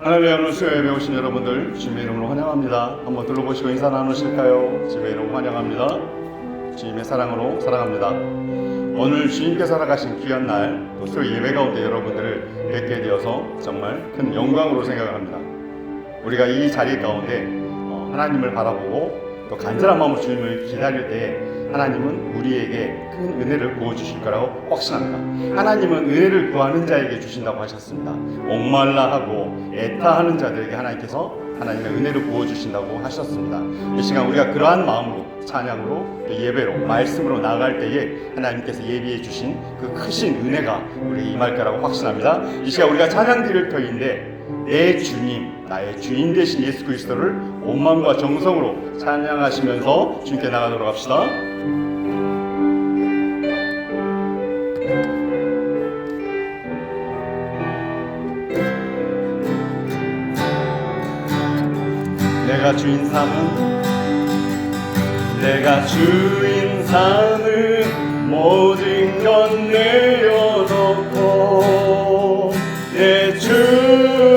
하나님의 오늘 수요예배 오신 여러분들 주님의 이름으로 환영합니다. 한번 둘러보시고 인사 나누실까요? 주님의 이름 환영합니다. 주님의 사랑으로 사랑합니다. 오늘 주님께서 살아가신 귀한 날, 또 수요 예배 가운데 여러분들을 뵙게 되어서 정말 큰 영광으로 생각을 합니다. 우리가 이 자리 가운데 하나님을 바라보고 또 간절한 마음으로 주님을 기다릴 때 하나님은 우리에게 큰 은혜를 부어주실 거라고 확신합니다. 하나님은 은혜를 구하는 자에게 주신다고 하셨습니다. 목말라 하고 애타하는 자들에게 하나님께서 하나님의 은혜를 부어주신다고 하셨습니다. 이 시간 우리가 그러한 마음으로 찬양으로 예배로 말씀으로 나아갈 때에 하나님께서 예비해 주신 그 크신 은혜가 우리에게 임할 거라고 확신합니다. 이 시간 우리가 찬양 드릴 터인데 내 주님, 나의 주인 되신 예수 그리스도를 온 마음과 정성으로 찬양하시면서 주님께 나가도록 합시다. 내가 주인 삼은 모든 것 내려놓고 내 주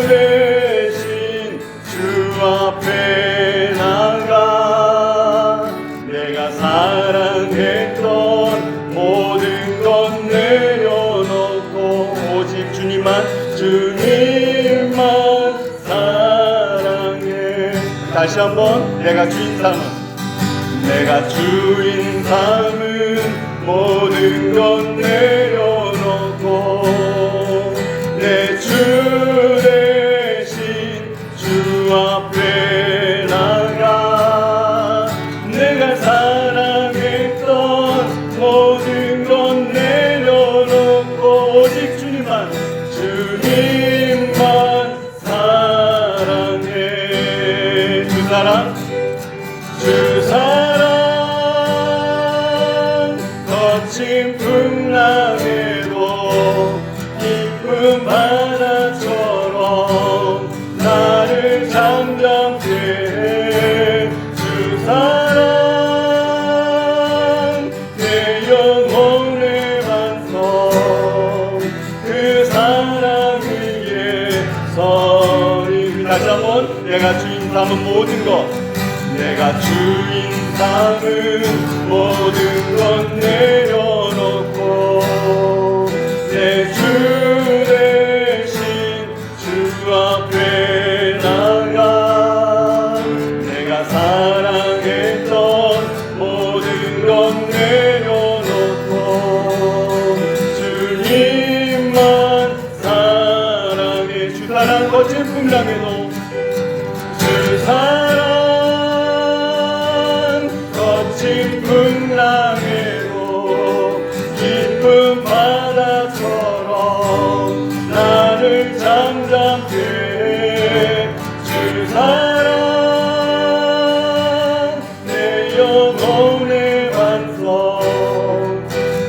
대신 주 앞에 나가 내가 사랑했던 모든 것 내려놓고 오직 주님만 사랑해. 다시 한번 내가 주인 삼은 모든 것 내려놓고 내 주 대신 주 앞에 나가 내가 사랑했던 모든 것 내려놓고 오직 주님만 사랑해. 주 사랑 거친 풍랑에도 깊은 바다처럼 나를 잠잠케 해. 주 사랑 내 영혼의 반석 그 사랑 위에 서리. 다시 한번 내가 주인 삼은 모든 것 내가 주인 삼은 모든 것 내려놓고 내 주 대신 주 앞에 나가 내가 사랑했던 모든 것 내려놓고 주님만 사랑해. 주 사랑 거친 풍랑에도 주 사랑 거친 풍랑에도 깊은 바다처럼 나를 잠잠케 해. 주 사랑 내 영혼의 반석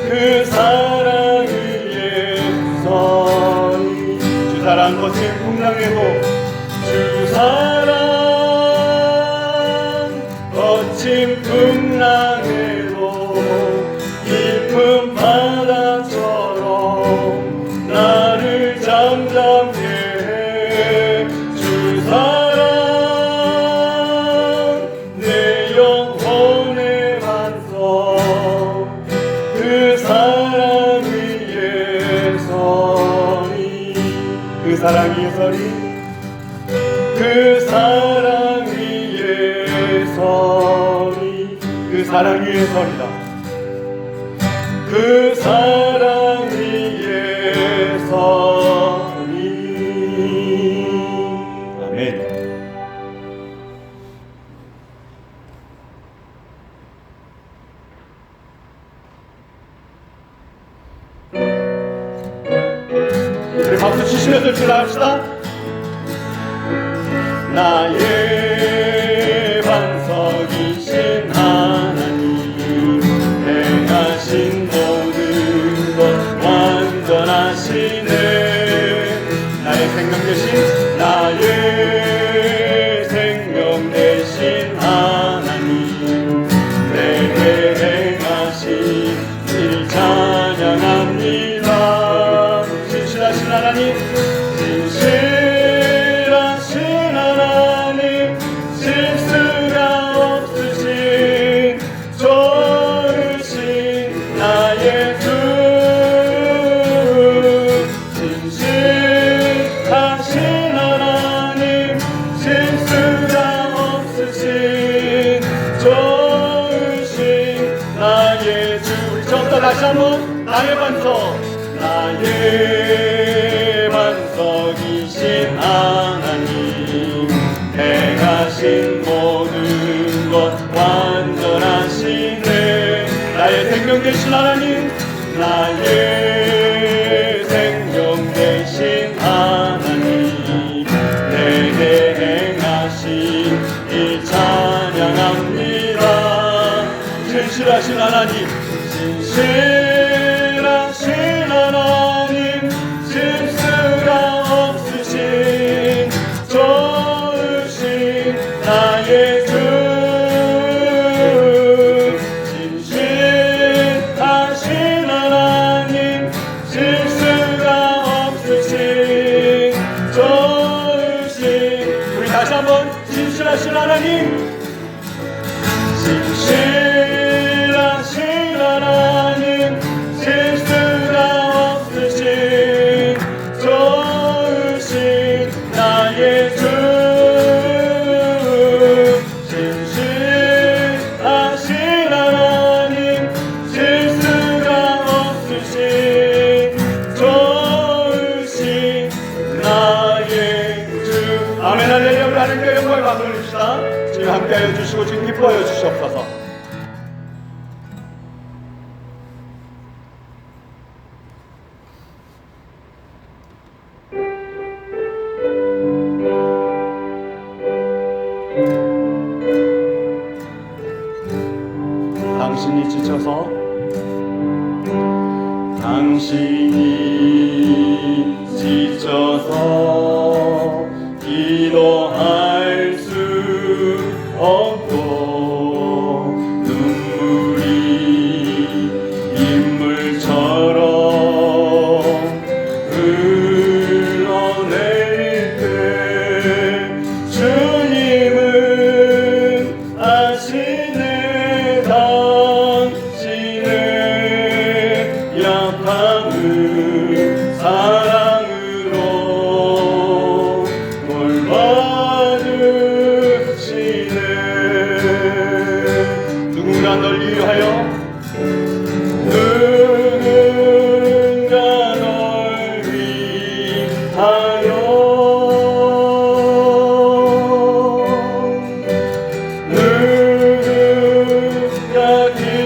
그 사랑 위에 서리. 주 사랑 거친 풍랑에도 주 사랑 거친 풍랑에도 깊은 바다처럼 나를 잠잠케 해. 주 사랑 내 영혼의 반석 그 사랑 위에 서리. 그 사랑 위에 서리. 그 사랑 위에 서리. 그 사랑 위에 서리다. 그 사랑 위에 서리. 아멘. 우리 박수 치시면서 출발합시다. 나의 반석이신 하나님 행하신 모든 것 완전하시네. 나의 생명 되신 하나님 내게 행하신 일 찬양합니다. 신실하신 하나님 신실한 다시 한번 나의 반석, 나의 반석이신 하나님, 행하신 모든 것 완전하시네. 나의 생명 되신 하나님, 나의 생명 되신 하나님, 내게 행하신 일 찬양합니다. 진실하신 하나님, 진실하신 하나님, 실수가 없으신 좋으신 나의 주, 진실하신 하나님, 실수가 없으신 좋으신, 우리 다시 한번 진실하신 하나님, 진실하신 하나님, 실수가 없으신 좋으신 나의 주, 진실하신 하나님, 실수가 없으신 좋으신 나의 주. 아멘. 할렐루야. 우리 하나님께 영광의 박수 올립시다. 지금 함께하여 주시고 지금 기뻐하여 주시옵소서. 당신이 지쳐서, 당신이 지쳐서 기도할 수 없고 눈물이 인물처럼 흘러내릴 때 주님은 아시네. 당신의 약함을 사랑으로 돌봐주시네. 누군가 널 위하여, 누군가 널 위하여, 누군가 기도하네.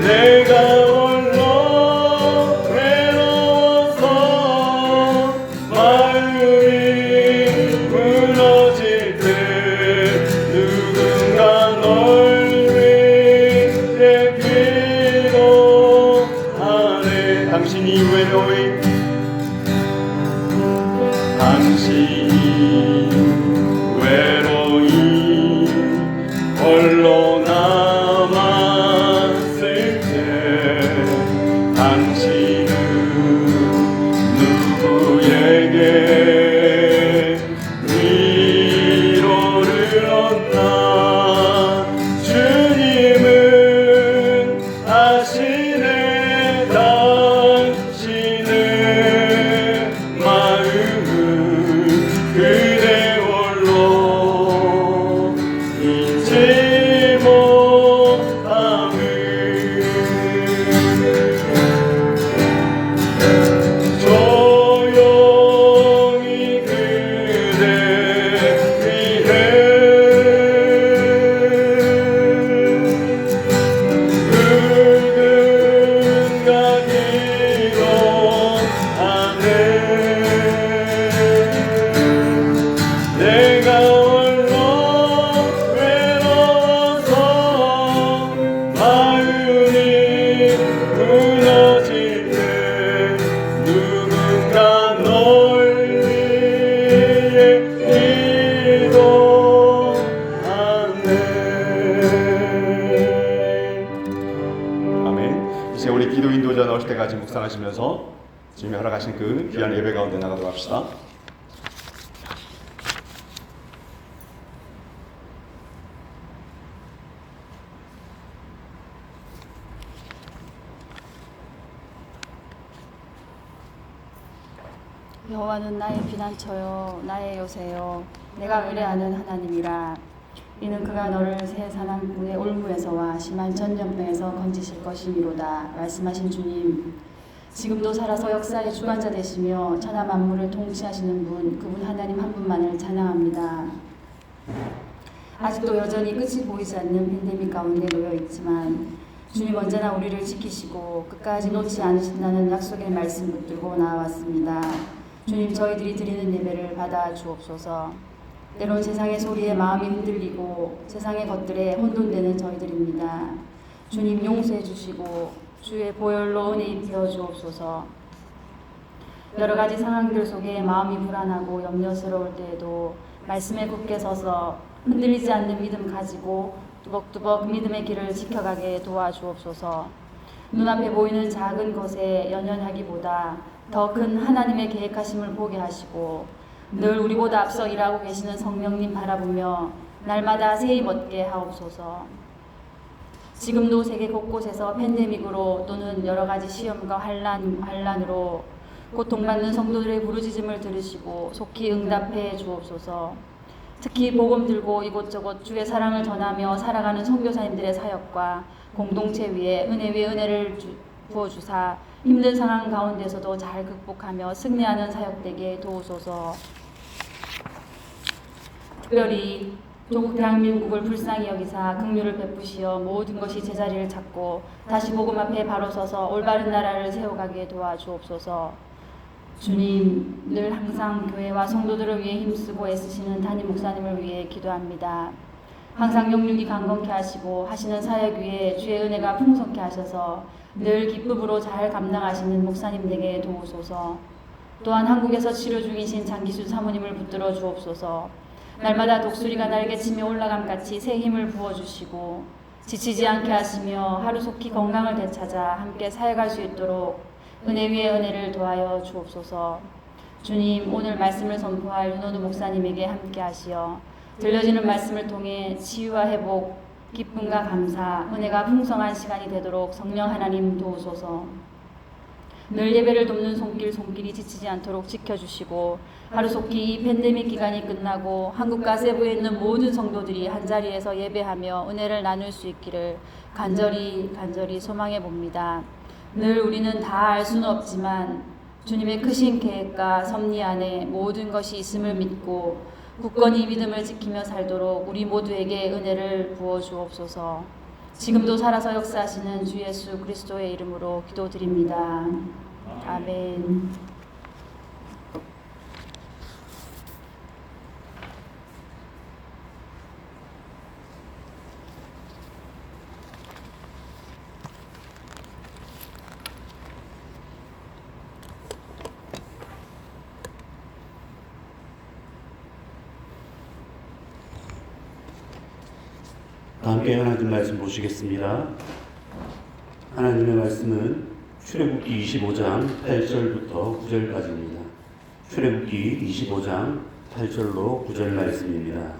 내가 홀로 외로워서 마음이 무너질 때 누군가 널 위해 기도하네. 당신이 외로이, 당신이 외로이 홀로 남았을 때 당신은 누구에게 위로를 얻나. 주님은 아시네. 당신의 마음은 그대 홀로 잊지 못함을. 조용히 그대 위해 누군가 기도하네. 내가 홀로 외로워서 마음이 무너질 때 누군가 널 위해 기도하네. 아멘. 이제 우리 기도 인도자 나오실 때까지 묵상하시면서 주님이 허락하신 그 귀한 예배 가운데 나가도록 합시다. 여호와는 나의 피난처요 나의 요새요 내가 의뢰하는 하나님이라. 이는 그가 너를 새 사망꾼의 올무에서와 심한 전염병에서 건지실 것이미로다. 말씀하신 주님, 지금도 살아서 역사의 주관자 되시며 천하 만물을 통치하시는 분, 그분 하나님 한 분만을 찬양합니다. 아직도 여전히 끝이 보이지 않는 팬데믹 가운데 놓여 있지만 주님 언제나 우리를 지키시고 끝까지 놓지 않으신다는 약속의 말씀 붙들고 나왔습니다. 주님, 저희들이 드리는 예배를 받아 주옵소서. 때론 세상의 소리에 마음이 흔들리고 세상의 것들에 혼돈되는 저희들입니다. 주님, 용서해 주시고 주의 보혈로 은혜 입혀 주옵소서. 여러 가지 상황들 속에 마음이 불안하고 염려스러울 때에도 말씀에 굳게 서서 흔들리지 않는 믿음 가지고 뚜벅뚜벅 믿음의 길을 지켜가게 도와주옵소서. 눈앞에 보이는 작은 것에 연연하기보다 더 큰 하나님의 계획하심을 보게 하시고 늘 우리보다 앞서 일하고 계시는 성령님 바라보며 날마다 새 힘 얻게 하옵소서. 지금도 세계 곳곳에서 팬데믹으로 또는 여러 가지 시험과 환란으로 고통받는 성도들의 부르짖음을 들으시고 속히 응답해 주옵소서. 특히 복음 들고 이곳저곳 주의 사랑을 전하며 살아가는 선교사님들의 사역과 공동체 위에 은혜를 부어주사 힘든 상황 가운데서도 잘 극복하며 승리하는 사역되게 도우소서. 특별히 조국 대한민국을 불쌍히 여기사 긍휼을 베푸시어 모든 것이 제자리를 찾고 다시 복음 앞에 바로 서서 올바른 나라를 세워가게 도와주옵소서. 주님, 늘 항상 교회와 성도들을 위해 힘쓰고 애쓰시는 담임 목사님을 위해 기도합니다. 항상 영육이 강건케 하시고 하시는 사역 위에 주의 은혜가 풍성케 하셔서 늘 기쁨으로 잘 감당하시는 목사님 되게 도우소서. 또한 한국에서 치료 중이신 장기수 사모님을 붙들어 주옵소서. 날마다 독수리가 날개치며 올라감같이 새 힘을 부어주시고 지치지 않게 하시며 하루속히 건강을 되찾아 함께 사역할 수 있도록 은혜 위에 은혜를 더하여 주옵소서. 주님, 오늘 말씀을 선포할 윤호두 목사님에게 함께 하시어 들려지는 말씀을 통해 치유와 회복, 기쁨과 감사, 은혜가 풍성한 시간이 되도록 성령 하나님 도우소서. 늘 예배를 돕는 손길이 지치지 않도록 지켜주시고 하루속히 이 팬데믹 기간이 끝나고 한국과 세부에 있는 모든 성도들이 한자리에서 예배하며 은혜를 나눌 수 있기를 간절히 소망해 봅니다. 늘 우리는 다 알 수는 없지만 주님의 크신 계획과 섭리 안에 모든 것이 있음을 믿고 굳건히 믿음을 지키며 살도록 우리 모두에게 은혜를 부어 주옵소서. 지금도 살아서 역사하시는 주 예수 그리스도의 이름으로 기도드립니다. 아멘. 함께 하나님 말씀 보시겠습니다. 하나님의 말씀은 출애굽기 25장 8절부터 9절까지입니다. 출애굽기 25장 8절로 9절 말씀입니다.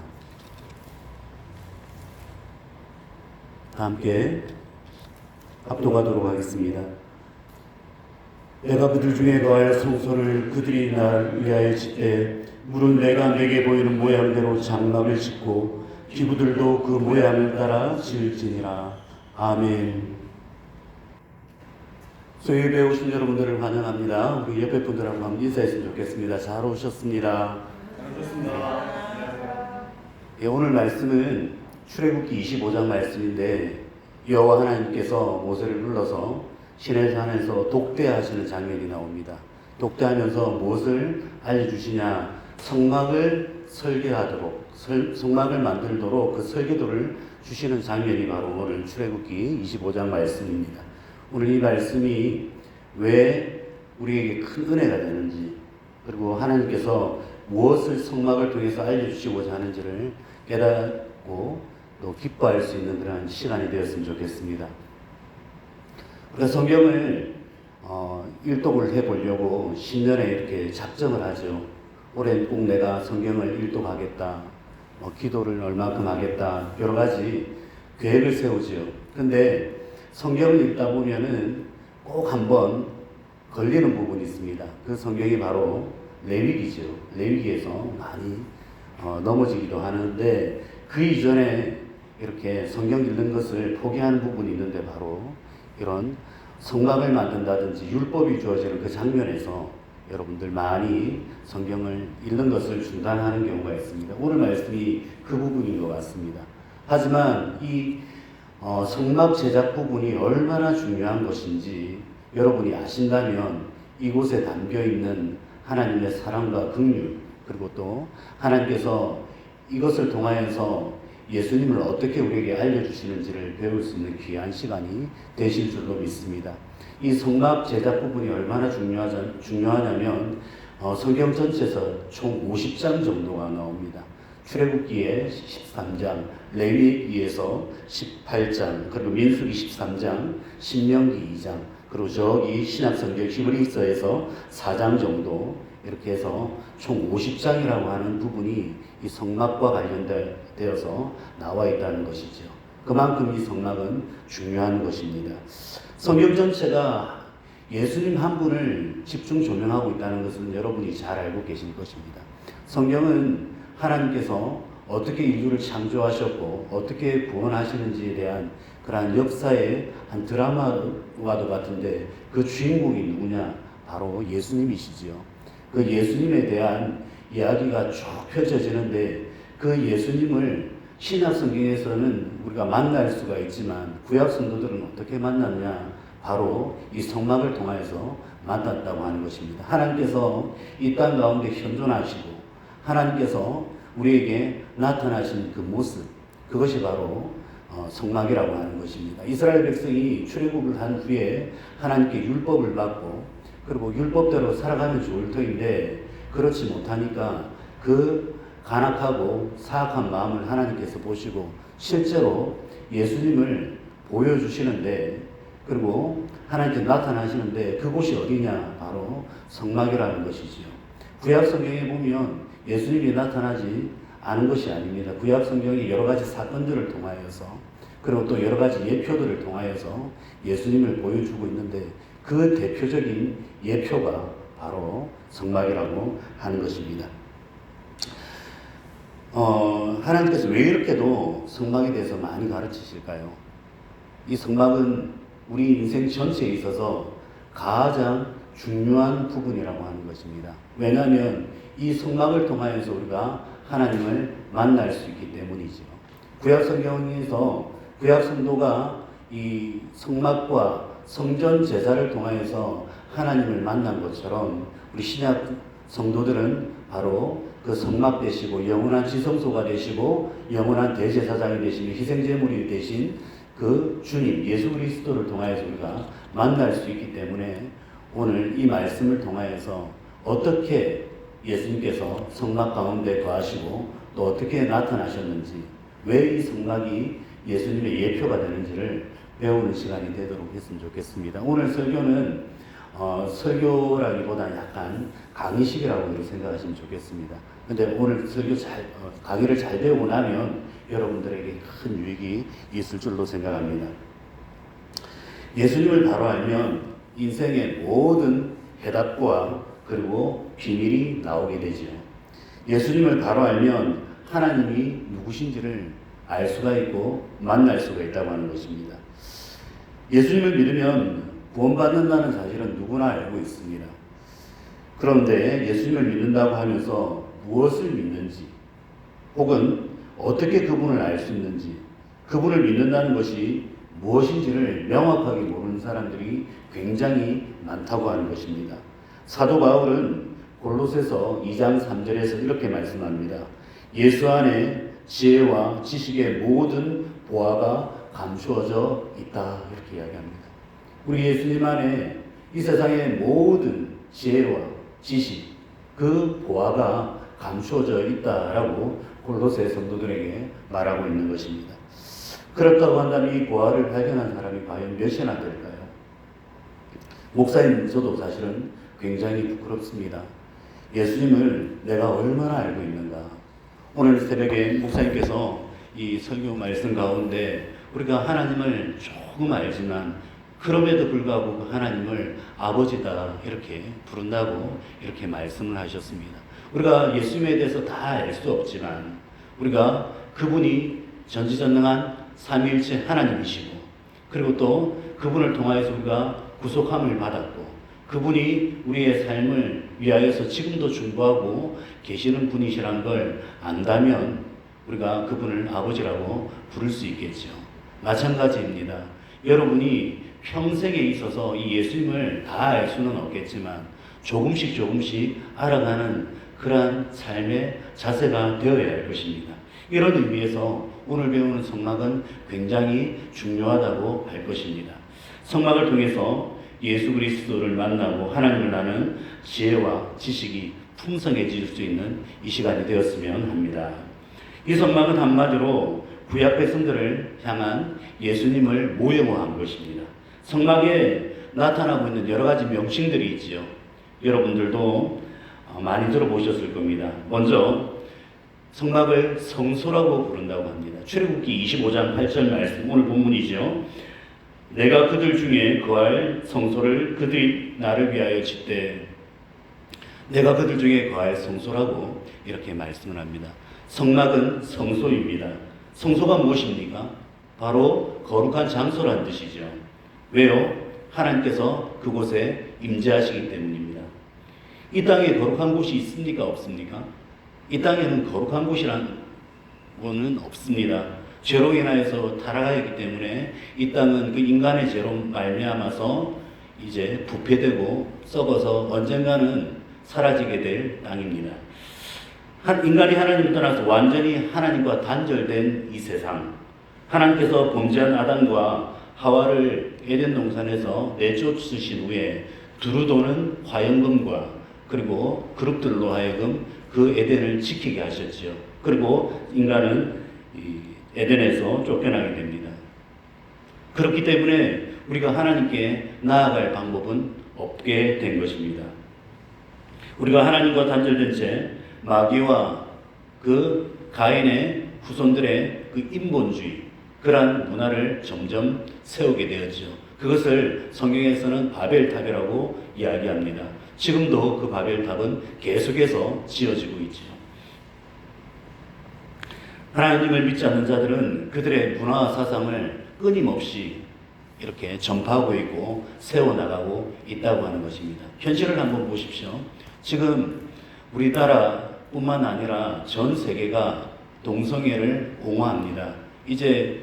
함께 합독하도록 하겠습니다. 내가 그들 중에 거할 성소를 그들이 날 위하여 짓되 물은 내가 내게 보이는 모양대로 장막을 짓고 기구들도 그 모양을 따라 지을지니라. 아멘. 소위에 오신 여러분들을 환영합니다. 우리 옆에 분들하고 한번 인사했으면 좋겠습니다. 잘 오셨습니다. 예, 오늘 말씀은 출애굽기 25장 말씀인데 여호와 하나님께서 모세를 불러서 시내산에서 독대하시는 장면이 나옵니다. 독대하면서 무엇을 알려주시냐? 성막을 설계하도록, 성막을 만들도록 그 설계도를 주시는 장면이 바로 오늘 출애굽기 25장 말씀입니다. 오늘 이 말씀이 왜 우리에게 큰 은혜가 되는지, 그리고 하나님께서 무엇을 성막을 통해서 알려주시고자 하는지를 깨닫고 또 기뻐할 수 있는 그런 시간이 되었으면 좋겠습니다. 우리가 성경을 일독을 해보려고 신년에 이렇게 작정을 하죠. 올해는 꼭 내가 성경을 일독하겠다, 기도를 얼마큼 하겠다, 여러 가지 계획을 세우죠. 근데 성경을 읽다 보면은 꼭 한번 걸리는 부분이 있습니다. 그 성경이 바로 레위기죠. 레위기에서 많이 넘어지기도 하는데 그 이전에 이렇게 성경 읽는 것을 포기하는 부분이 있는데 바로 이런 성막을 만든다든지 율법이 주어지는 그 장면에서 여러분들 많이 성경을 읽는 것을 중단하는 경우가 있습니다. 오늘 말씀이 그 부분인 것 같습니다. 하지만 이 성막 제작 부분이 얼마나 중요한 것인지 여러분이 아신다면 이곳에 담겨 있는 하나님의 사랑과 긍휼, 그리고 또 하나님께서 이것을 통하여서 예수님을 어떻게 우리에게 알려주시는지를 배울 수 있는 귀한 시간이 되실 줄로 믿습니다. 이 성막 제작 부분이 얼마나 중요하냐면 성경 전체에서 총 50장 정도가 나옵니다. 출애굽기에 13장, 레위기에서 18장, 그리고 민수기 13장, 신명기 2장, 그리고 저기 신약성경 히브리서에서 4장 정도 이렇게 해서 총 50장이라고 하는 부분이 이 성막과 관련되어서 나와 있다는 것이죠. 그만큼 이 성막은 중요한 것입니다. 성경 전체가 예수님 한 분을 집중 조명하고 있다는 것은 여러분이 잘 알고 계실 것입니다. 성경은 하나님께서 어떻게 인류를 창조하셨고 어떻게 구원하시는지에 대한 그러한 역사의 한 드라마와도 같은데 그 주인공이 누구냐? 바로 예수님이시지요. 그 예수님에 대한 이야기가 쭉 펼쳐지는데 그 예수님을 신약 성경에서는 우리가 만날 수가 있지만 구약 성도들은 어떻게 만났냐? 바로 이 성막을 통하여서 만났다고 하는 것입니다. 하나님께서 이 땅 가운데 현존하시고 하나님께서 우리에게 나타나신 그 모습, 그것이 바로 성막이라고 하는 것입니다. 이스라엘 백성이 출애굽을 한 후에 하나님께 율법을 받고 그리고 율법대로 살아가면 좋을 터인데 그렇지 못하니까 그 간악하고 사악한 마음을 하나님께서 보시고 실제로 예수님을 보여주시는데 그리고 하나님께 나타나시는데 그곳이 어디냐? 바로 성막이라는 것이지요. 구약 성경에 보면 예수님이 나타나지 않은 것이 아닙니다. 구약 성경이 여러 가지 사건들을 통하여서 그리고 또 여러 가지 예표들을 통하여서 예수님을 보여주고 있는데 그 대표적인 예표가 바로 성막이라고 하는 것입니다. 하나님께서 왜 이렇게도 성막에 대해서 많이 가르치실까요? 이 성막은 우리 인생 전체에 있어서 가장 중요한 부분이라고 하는 것입니다. 왜냐하면 이 성막을 통하여서 우리가 하나님을 만날 수 있기 때문이죠. 구약 성경에서 구약 성도가 이 성막과 성전 제사를 통하여서 하나님을 만난 것처럼 우리 신약 성도들은 바로 그 성막 되시고 영원한 지성소가 되시고 영원한 대제사장이 되시며 희생제물이 되신 그 주님 예수 그리스도를 통하여서 우리가 만날 수 있기 때문에 오늘 이 말씀을 통하여서 어떻게 예수님께서 성막 가운데 거하시고 또 어떻게 나타나셨는지 왜 이 성막이 예수님의 예표가 되는지를 배우는 시간이 되도록 했으면 좋겠습니다. 오늘 설교는 설교라기보다는 약간 강의식이라고 이렇게 생각하시면 좋겠습니다. 근데 오늘 강의를 잘 배우고 나면 여러분들에게 큰 유익이 있을 줄로 생각합니다. 예수님을 바로 알면 인생의 모든 해답과 그리고 비밀이 나오게 되죠. 예수님을 바로 알면 하나님이 누구신지를 알 수가 있고 만날 수가 있다고 하는 것입니다. 예수님을 믿으면 구원받는다는 사실은 누구나 알고 있습니다. 그런데 예수님을 믿는다고 하면서 무엇을 믿는지 혹은 어떻게 그분을 알 수 있는지 그분을 믿는다는 것이 무엇인지를 명확하게 모르는 사람들이 굉장히 많다고 하는 것입니다. 사도 바울은 골로새서 2장 3절에서 이렇게 말씀합니다. 예수 안에 지혜와 지식의 모든 보화가 감추어져 있다 이렇게 이야기합니다. 우리 예수님 안에 이 세상의 모든 지혜와 지식 그 보화가 감추어져 있다라고 골로새 성도들에게 말하고 있는 것입니다. 그렇다고 한다면 이 보화를 발견한 사람이 과연 몇이나 될까요? 목사님 저도 사실은 굉장히 부끄럽습니다. 예수님을 내가 얼마나 알고 있는가. 오늘 새벽에 목사님께서 이 설교 말씀 가운데 우리가 하나님을 조금 알지만 그럼에도 불구하고 그 하나님을 아버지다 이렇게 부른다고 이렇게 말씀을 하셨습니다. 우리가 예수님에 대해서 다 알 수 없지만 우리가 그분이 전지전능한 삼위일체 하나님이시고, 그리고 또 그분을 통하여서 우리가 구속함을 받았고, 그분이 우리의 삶을 위하여서 지금도 중보하고 계시는 분이시란 걸 안다면 우리가 그분을 아버지라고 부를 수 있겠죠. 마찬가지입니다. 여러분이 평생에 있어서 이 예수님을 다 알 수는 없겠지만 조금씩 알아가는 그러한 삶의 자세가 되어야 할 것입니다. 이런 의미에서 오늘 배우는 성막은 굉장히 중요하다고 할 것입니다. 성막을 통해서 예수 그리스도를 만나고 하나님을 아는 지혜와 지식이 풍성해질 수 있는 이 시간이 되었으면 합니다. 이 성막은 한마디로 구약 백성들을 향한 예수님을 모형화한 것입니다. 성막에 나타나고 있는 여러 가지 명칭들이 있지요. 여러분들도 많이 들어보셨을 겁니다. 먼저 성막을 성소라고 부른다고 합니다. 출애굽기 25장 8절 말씀, 오늘 본문이죠. 내가 그들 중에 거할 성소를 그들이 나를 위하여 짓되, 내가 그들 중에 거할 성소라고 이렇게 말씀을 합니다. 성막은 성소입니다. 성소가 무엇입니까? 바로 거룩한 장소란 뜻이죠. 왜요? 하나님께서 그곳에 임재하시기 때문입니다. 이 땅에 거룩한 곳이 있습니까? 없습니까? 이 땅에는 거룩한 곳이라는 것은 없습니다. 죄로 인하여서 타락하였기 때문에 이 땅은 그 인간의 죄로 말미암아서 이제 부패되고 썩어서 언젠가는 사라지게 될 땅입니다. 인간이 하나님을 떠나서 완전히 하나님과 단절된 이 세상, 하나님께서 범죄한 아담과 하와를 에덴 동산에서 내쫓으신 후에 두루도는 화영금과 그리고 그룹들로 하여금 그 에덴을 지키게 하셨죠. 그리고 인간은 에덴에서 쫓겨나게 됩니다. 그렇기 때문에 우리가 하나님께 나아갈 방법은 없게 된 것입니다. 우리가 하나님과 단절된 채 마귀와 그 가인의 후손들의 그 인본주의, 그러한 문화를 점점 세우게 되었죠. 그것을 성경에서는 바벨탑이라고 이야기합니다. 지금도 그 바벨탑은 계속해서 지어지고 있죠. 하나님을 믿지 않는 자들은 그들의 문화와 사상을 끊임없이 이렇게 전파하고 있고 세워나가고 있다고 하는 것입니다. 현실을 한번 보십시오. 지금 우리나라뿐만 아니라 전 세계가 동성애를 옹호합니다. 이제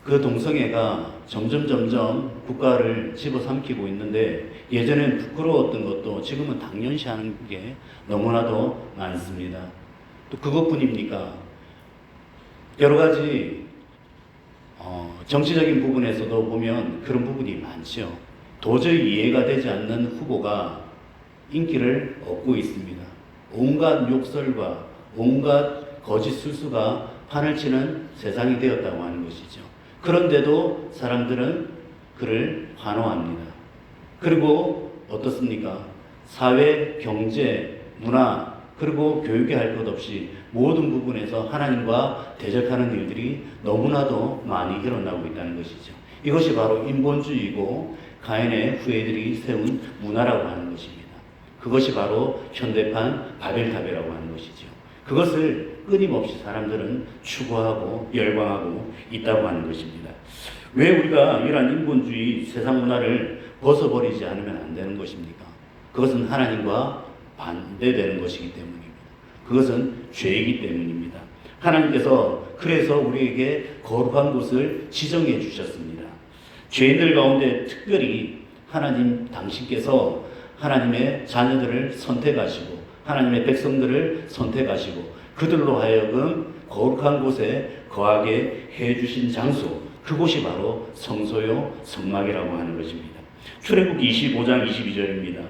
그 동성애가 점점 국가를 집어삼키고 있는데, 예전엔 부끄러웠던 것도 지금은 당연시 하는 게 너무나도 많습니다. 또 그것뿐입니까? 여러 가지 정치적인 부분에서도 보면 그런 부분이 많죠. 도저히 이해가 되지 않는 후보가 인기를 얻고 있습니다. 온갖 욕설과 온갖 거짓 술수가 판을 치는 세상이 되었다고 하는 것이죠. 그런데도 사람들은 그를 환호합니다. 그리고 어떻습니까? 사회, 경제, 문화, 그리고 교육에 할 것 없이 모든 부분에서 하나님과 대적하는 일들이 너무나도 많이 일어나고 있다는 것이죠. 이것이 바로 인본주의이고 가인의 후예들이 세운 문화라고 하는 것입니다. 그것이 바로 현대판 바벨탑이라고 하는 것이죠. 그것을 끊임없이 사람들은 추구하고 열광하고 있다고 하는 것입니다. 왜 우리가 이러한 인본주의 세상 문화를 벗어버리지 않으면 안 되는 것입니까? 그것은 하나님과 반대되는 것이기 때문입니다. 그것은 죄이기 때문입니다. 하나님께서 그래서 우리에게 거룩한 곳을 지정해 주셨습니다. 죄인들 가운데 특별히 하나님 당신께서 하나님의 자녀들을 선택하시고 하나님의 백성들을 선택하시고 그들로 하여금 거룩한 곳에 거하게 해주신 장소, 그곳이 바로 성소요 성막이라고 하는 것입니다. 출애굽기 25장 22절입니다.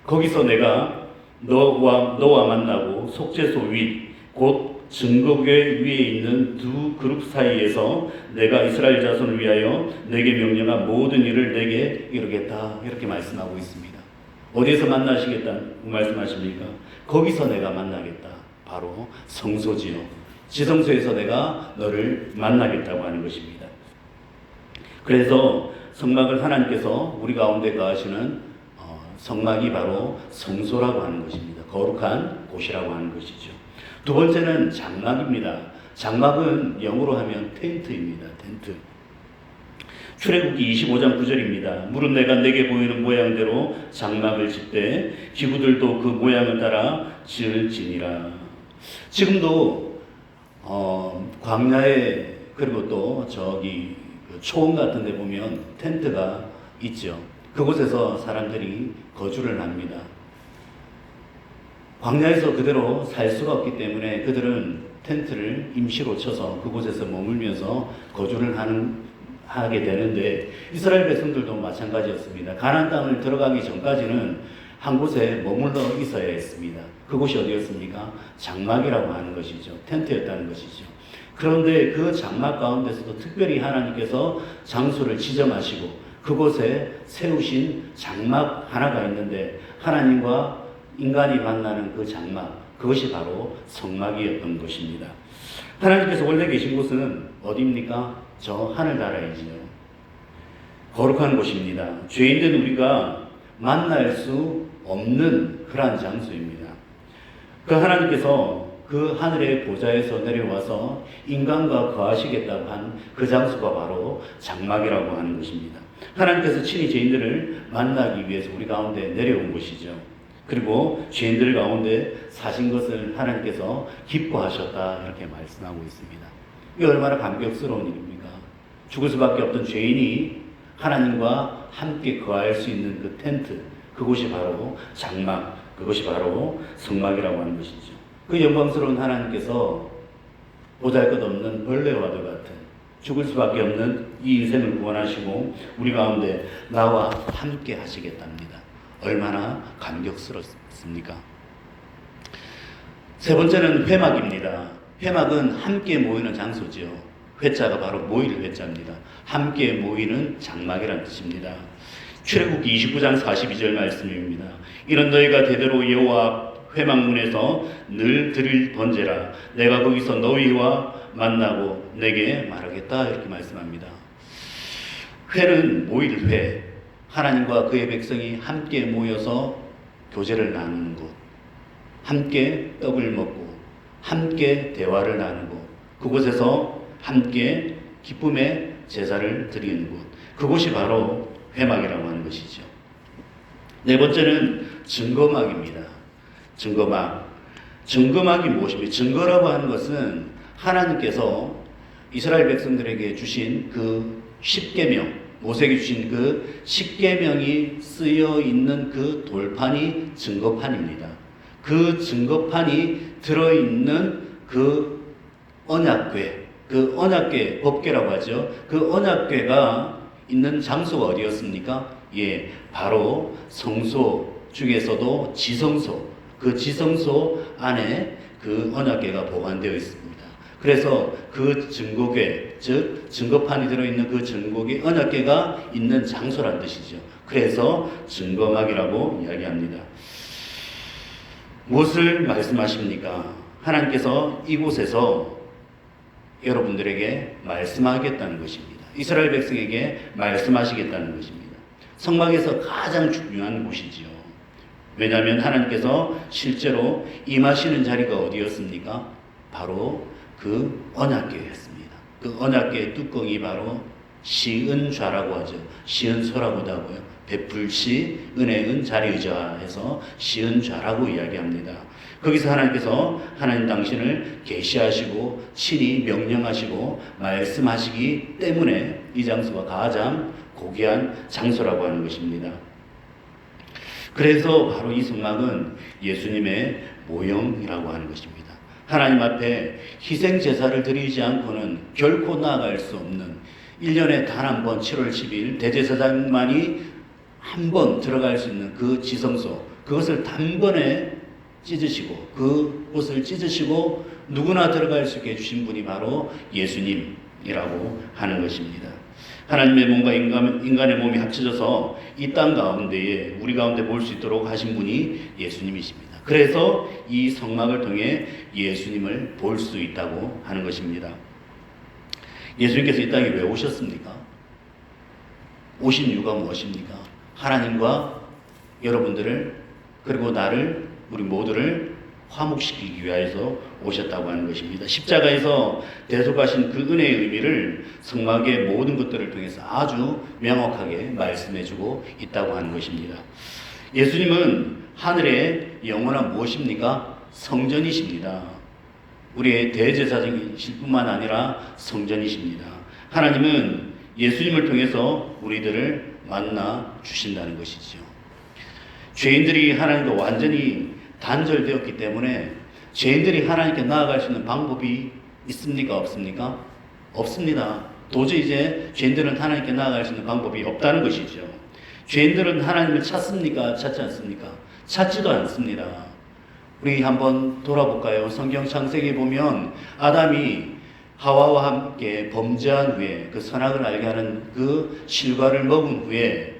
거기서 내가 너와 만나고 속죄소 윗 곧 증거궤 위에 있는 두 그룹 사이에서 내가 이스라엘 자손을 위하여 내게 명령한 모든 일을 내게 이루겠다, 이렇게 말씀하고 있습니다. 어디에서 만나시겠다고 말씀하십니까? 거기서 내가 만나겠다. 바로 성소지요. 지성소에서 내가 너를 만나겠다고 하는 것입니다. 그래서 성막을 하나님께서 우리 가운데 거하시는 성막이 바로 성소라고 하는 것입니다. 거룩한 곳이라고 하는 것이죠. 두 번째는 장막입니다. 장막은 영어로 하면 텐트입니다. 텐트. 출애굽기 25장 9절입니다. 물은 내가 내게 보이는 모양대로 장막을 짓되 기구들도 그 모양을 따라 지을지니라. 지금도 광야에 그리고 또 저기 그 초원 같은 데 보면 텐트가 있죠. 그곳에서 사람들이 거주를 합니다. 광야에서 그대로 살 수가 없기 때문에 그들은 텐트를 임시로 쳐서 그곳에서 머물면서 거주를 하게 되는데 이스라엘 백성들도 마찬가지였습니다. 가나안 땅을 들어가기 전까지는 한 곳에 머물러 있어야 했습니다. 그곳이 어디였습니까? 장막이라고 하는 것이죠. 텐트였다는 것이죠. 그런데 그 장막 가운데서도 특별히 하나님께서 장소를 지정하시고 그곳에 세우신 장막 하나가 있는데 하나님과 인간이 만나는 그 장막, 그것이 바로 성막이었던 것입니다. 하나님께서 원래 계신 곳은 어디입니까? 저 하늘나라이지요. 거룩한 곳입니다. 죄인된 우리가 만날 수 없는 그러한 장소입니다. 그 하나님께서 그 하늘의 보좌에서 내려와서 인간과 거하시겠다고 한 그 장소가 바로 장막이라고 하는 것입니다. 하나님께서 친히 죄인들을 만나기 위해서 우리 가운데 내려온 것이죠. 그리고 죄인들 가운데 사신 것을 하나님께서 기뻐하셨다 이렇게 말씀하고 있습니다. 이게 얼마나 감격스러운 일입니까? 죽을 수밖에 없던 죄인이 하나님과 함께 거할 수 있는 그 텐트, 그곳이 바로 장막, 그것이 바로 성막이라고 하는 것이죠. 그 영광스러운 하나님께서 보잘것없는 벌레와도 같은 죽을 수밖에 없는 이 인생을 구원하시고 우리 가운데 나와 함께 하시겠답니다. 얼마나 감격스럽습니까? 세 번째는 회막입니다. 회막은 함께 모이는 장소죠. 회자가 바로 모일 회자입니다. 함께 모이는 장막이라는 뜻입니다. 출애굽기 29장 42절 말씀입니다. 이런 너희가 대대로 여호와 회막문에서 늘 드릴 번제라. 내가 거기서 너희와 만나고 내게 말하겠다 이렇게 말씀합니다. 회는 모일 회. 하나님과 그의 백성이 함께 모여서 교제를 나누는 곳, 함께 떡을 먹고 함께 대화를 나누고 그곳에서 함께 기쁨의 제사를 드리는 곳, 그곳이 바로 회막이라고 하는 것이죠. 네 번째는 증거막입니다. 증거막이 무엇입니까? 증거라고 하는 것은 하나님께서 이스라엘 백성들에게 주신 그 십계명, 모세에게 주신 그 십계명이 쓰여 있는 그 돌판이 증거판입니다. 그 증거판이 들어있는 그 언약궤, 그 언약궤 법궤라고 하죠. 그 언약궤가 있는 장소가 어디였습니까? 예, 바로 성소 중에서도 지성소, 그 지성소 안에 그 언약궤가 보관되어 있습니다. 그래서 그 증거궤, 즉 증거판이 들어있는 그 증거궤, 언약궤가 있는 장소란 뜻이죠. 그래서 증거막이라고 이야기합니다. 무엇을 말씀하십니까? 하나님께서 이곳에서 여러분들에게 말씀하겠다는 것입니다. 이스라엘 백성에게 말씀하시겠다는 것입니다. 성막에서 가장 중요한 곳이지요. 왜냐하면 하나님께서 실제로 임하시는 자리가 어디였습니까? 바로 그 언약궤였습니다. 그 언약궤의 뚜껑이 바로 시은좌라고 하죠. 시은소라고도 하고요. 베풀시, 은혜은 자리의자해서 시은좌라고 이야기합니다. 거기서 하나님께서 하나님 당신을 계시하시고 친히 명령하시고 말씀하시기 때문에 이 장소가 가장 고귀한 장소라고 하는 것입니다. 그래서 바로 이 성막은 예수님의 모형이라고 하는 것입니다. 하나님 앞에 희생 제사를 드리지 않고는 결코 나아갈 수 없는 1년에 단 한 번 7월 10일 대제사장만이 한 번 들어갈 수 있는 그 지성소, 그것을 단번에 찢으시고 그곳을 찢으시고 누구나 들어갈 수 있게 해주신 분이 바로 예수님이라고 하는 것입니다. 하나님의 몸과 인간의 몸이 합쳐져서 이 땅 가운데에 우리 가운데 볼 수 있도록 하신 분이 예수님이십니다. 그래서 이 성막을 통해 예수님을 볼 수 있다고 하는 것입니다. 예수님께서 이 땅에 왜 오셨습니까? 오신 이유가 무엇입니까? 하나님과 여러분들을 그리고 나를 우리 모두를 화목시키기 위하여서 오셨다고 하는 것입니다. 십자가에서 대속하신 그 은혜의 의미를 성막의 모든 것들을 통해서 아주 명확하게 말씀해주고 있다고 하는 것입니다. 예수님은 하늘의 영원한 무엇입니까? 성전이십니다. 우리의 대제사장이실 뿐만 아니라 성전이십니다. 하나님은 예수님을 통해서 우리들을 만나 주신다는 것이죠. 죄인들이 하나님과 완전히 단절되었기 때문에 죄인들이 하나님께 나아갈 수 있는 방법이 있습니까? 없습니까? 없습니다. 도저히 이제 죄인들은 하나님께 나아갈 수 있는 방법이 없다는 것이죠. 죄인들은 하나님을 찾습니까? 찾지 않습니까? 찾지도 않습니다. 우리 한번 돌아볼까요? 성경 창세기 보면 아담이 하와와 함께 범죄한 후에 그 선악을 알게 하는 그 실과를 먹은 후에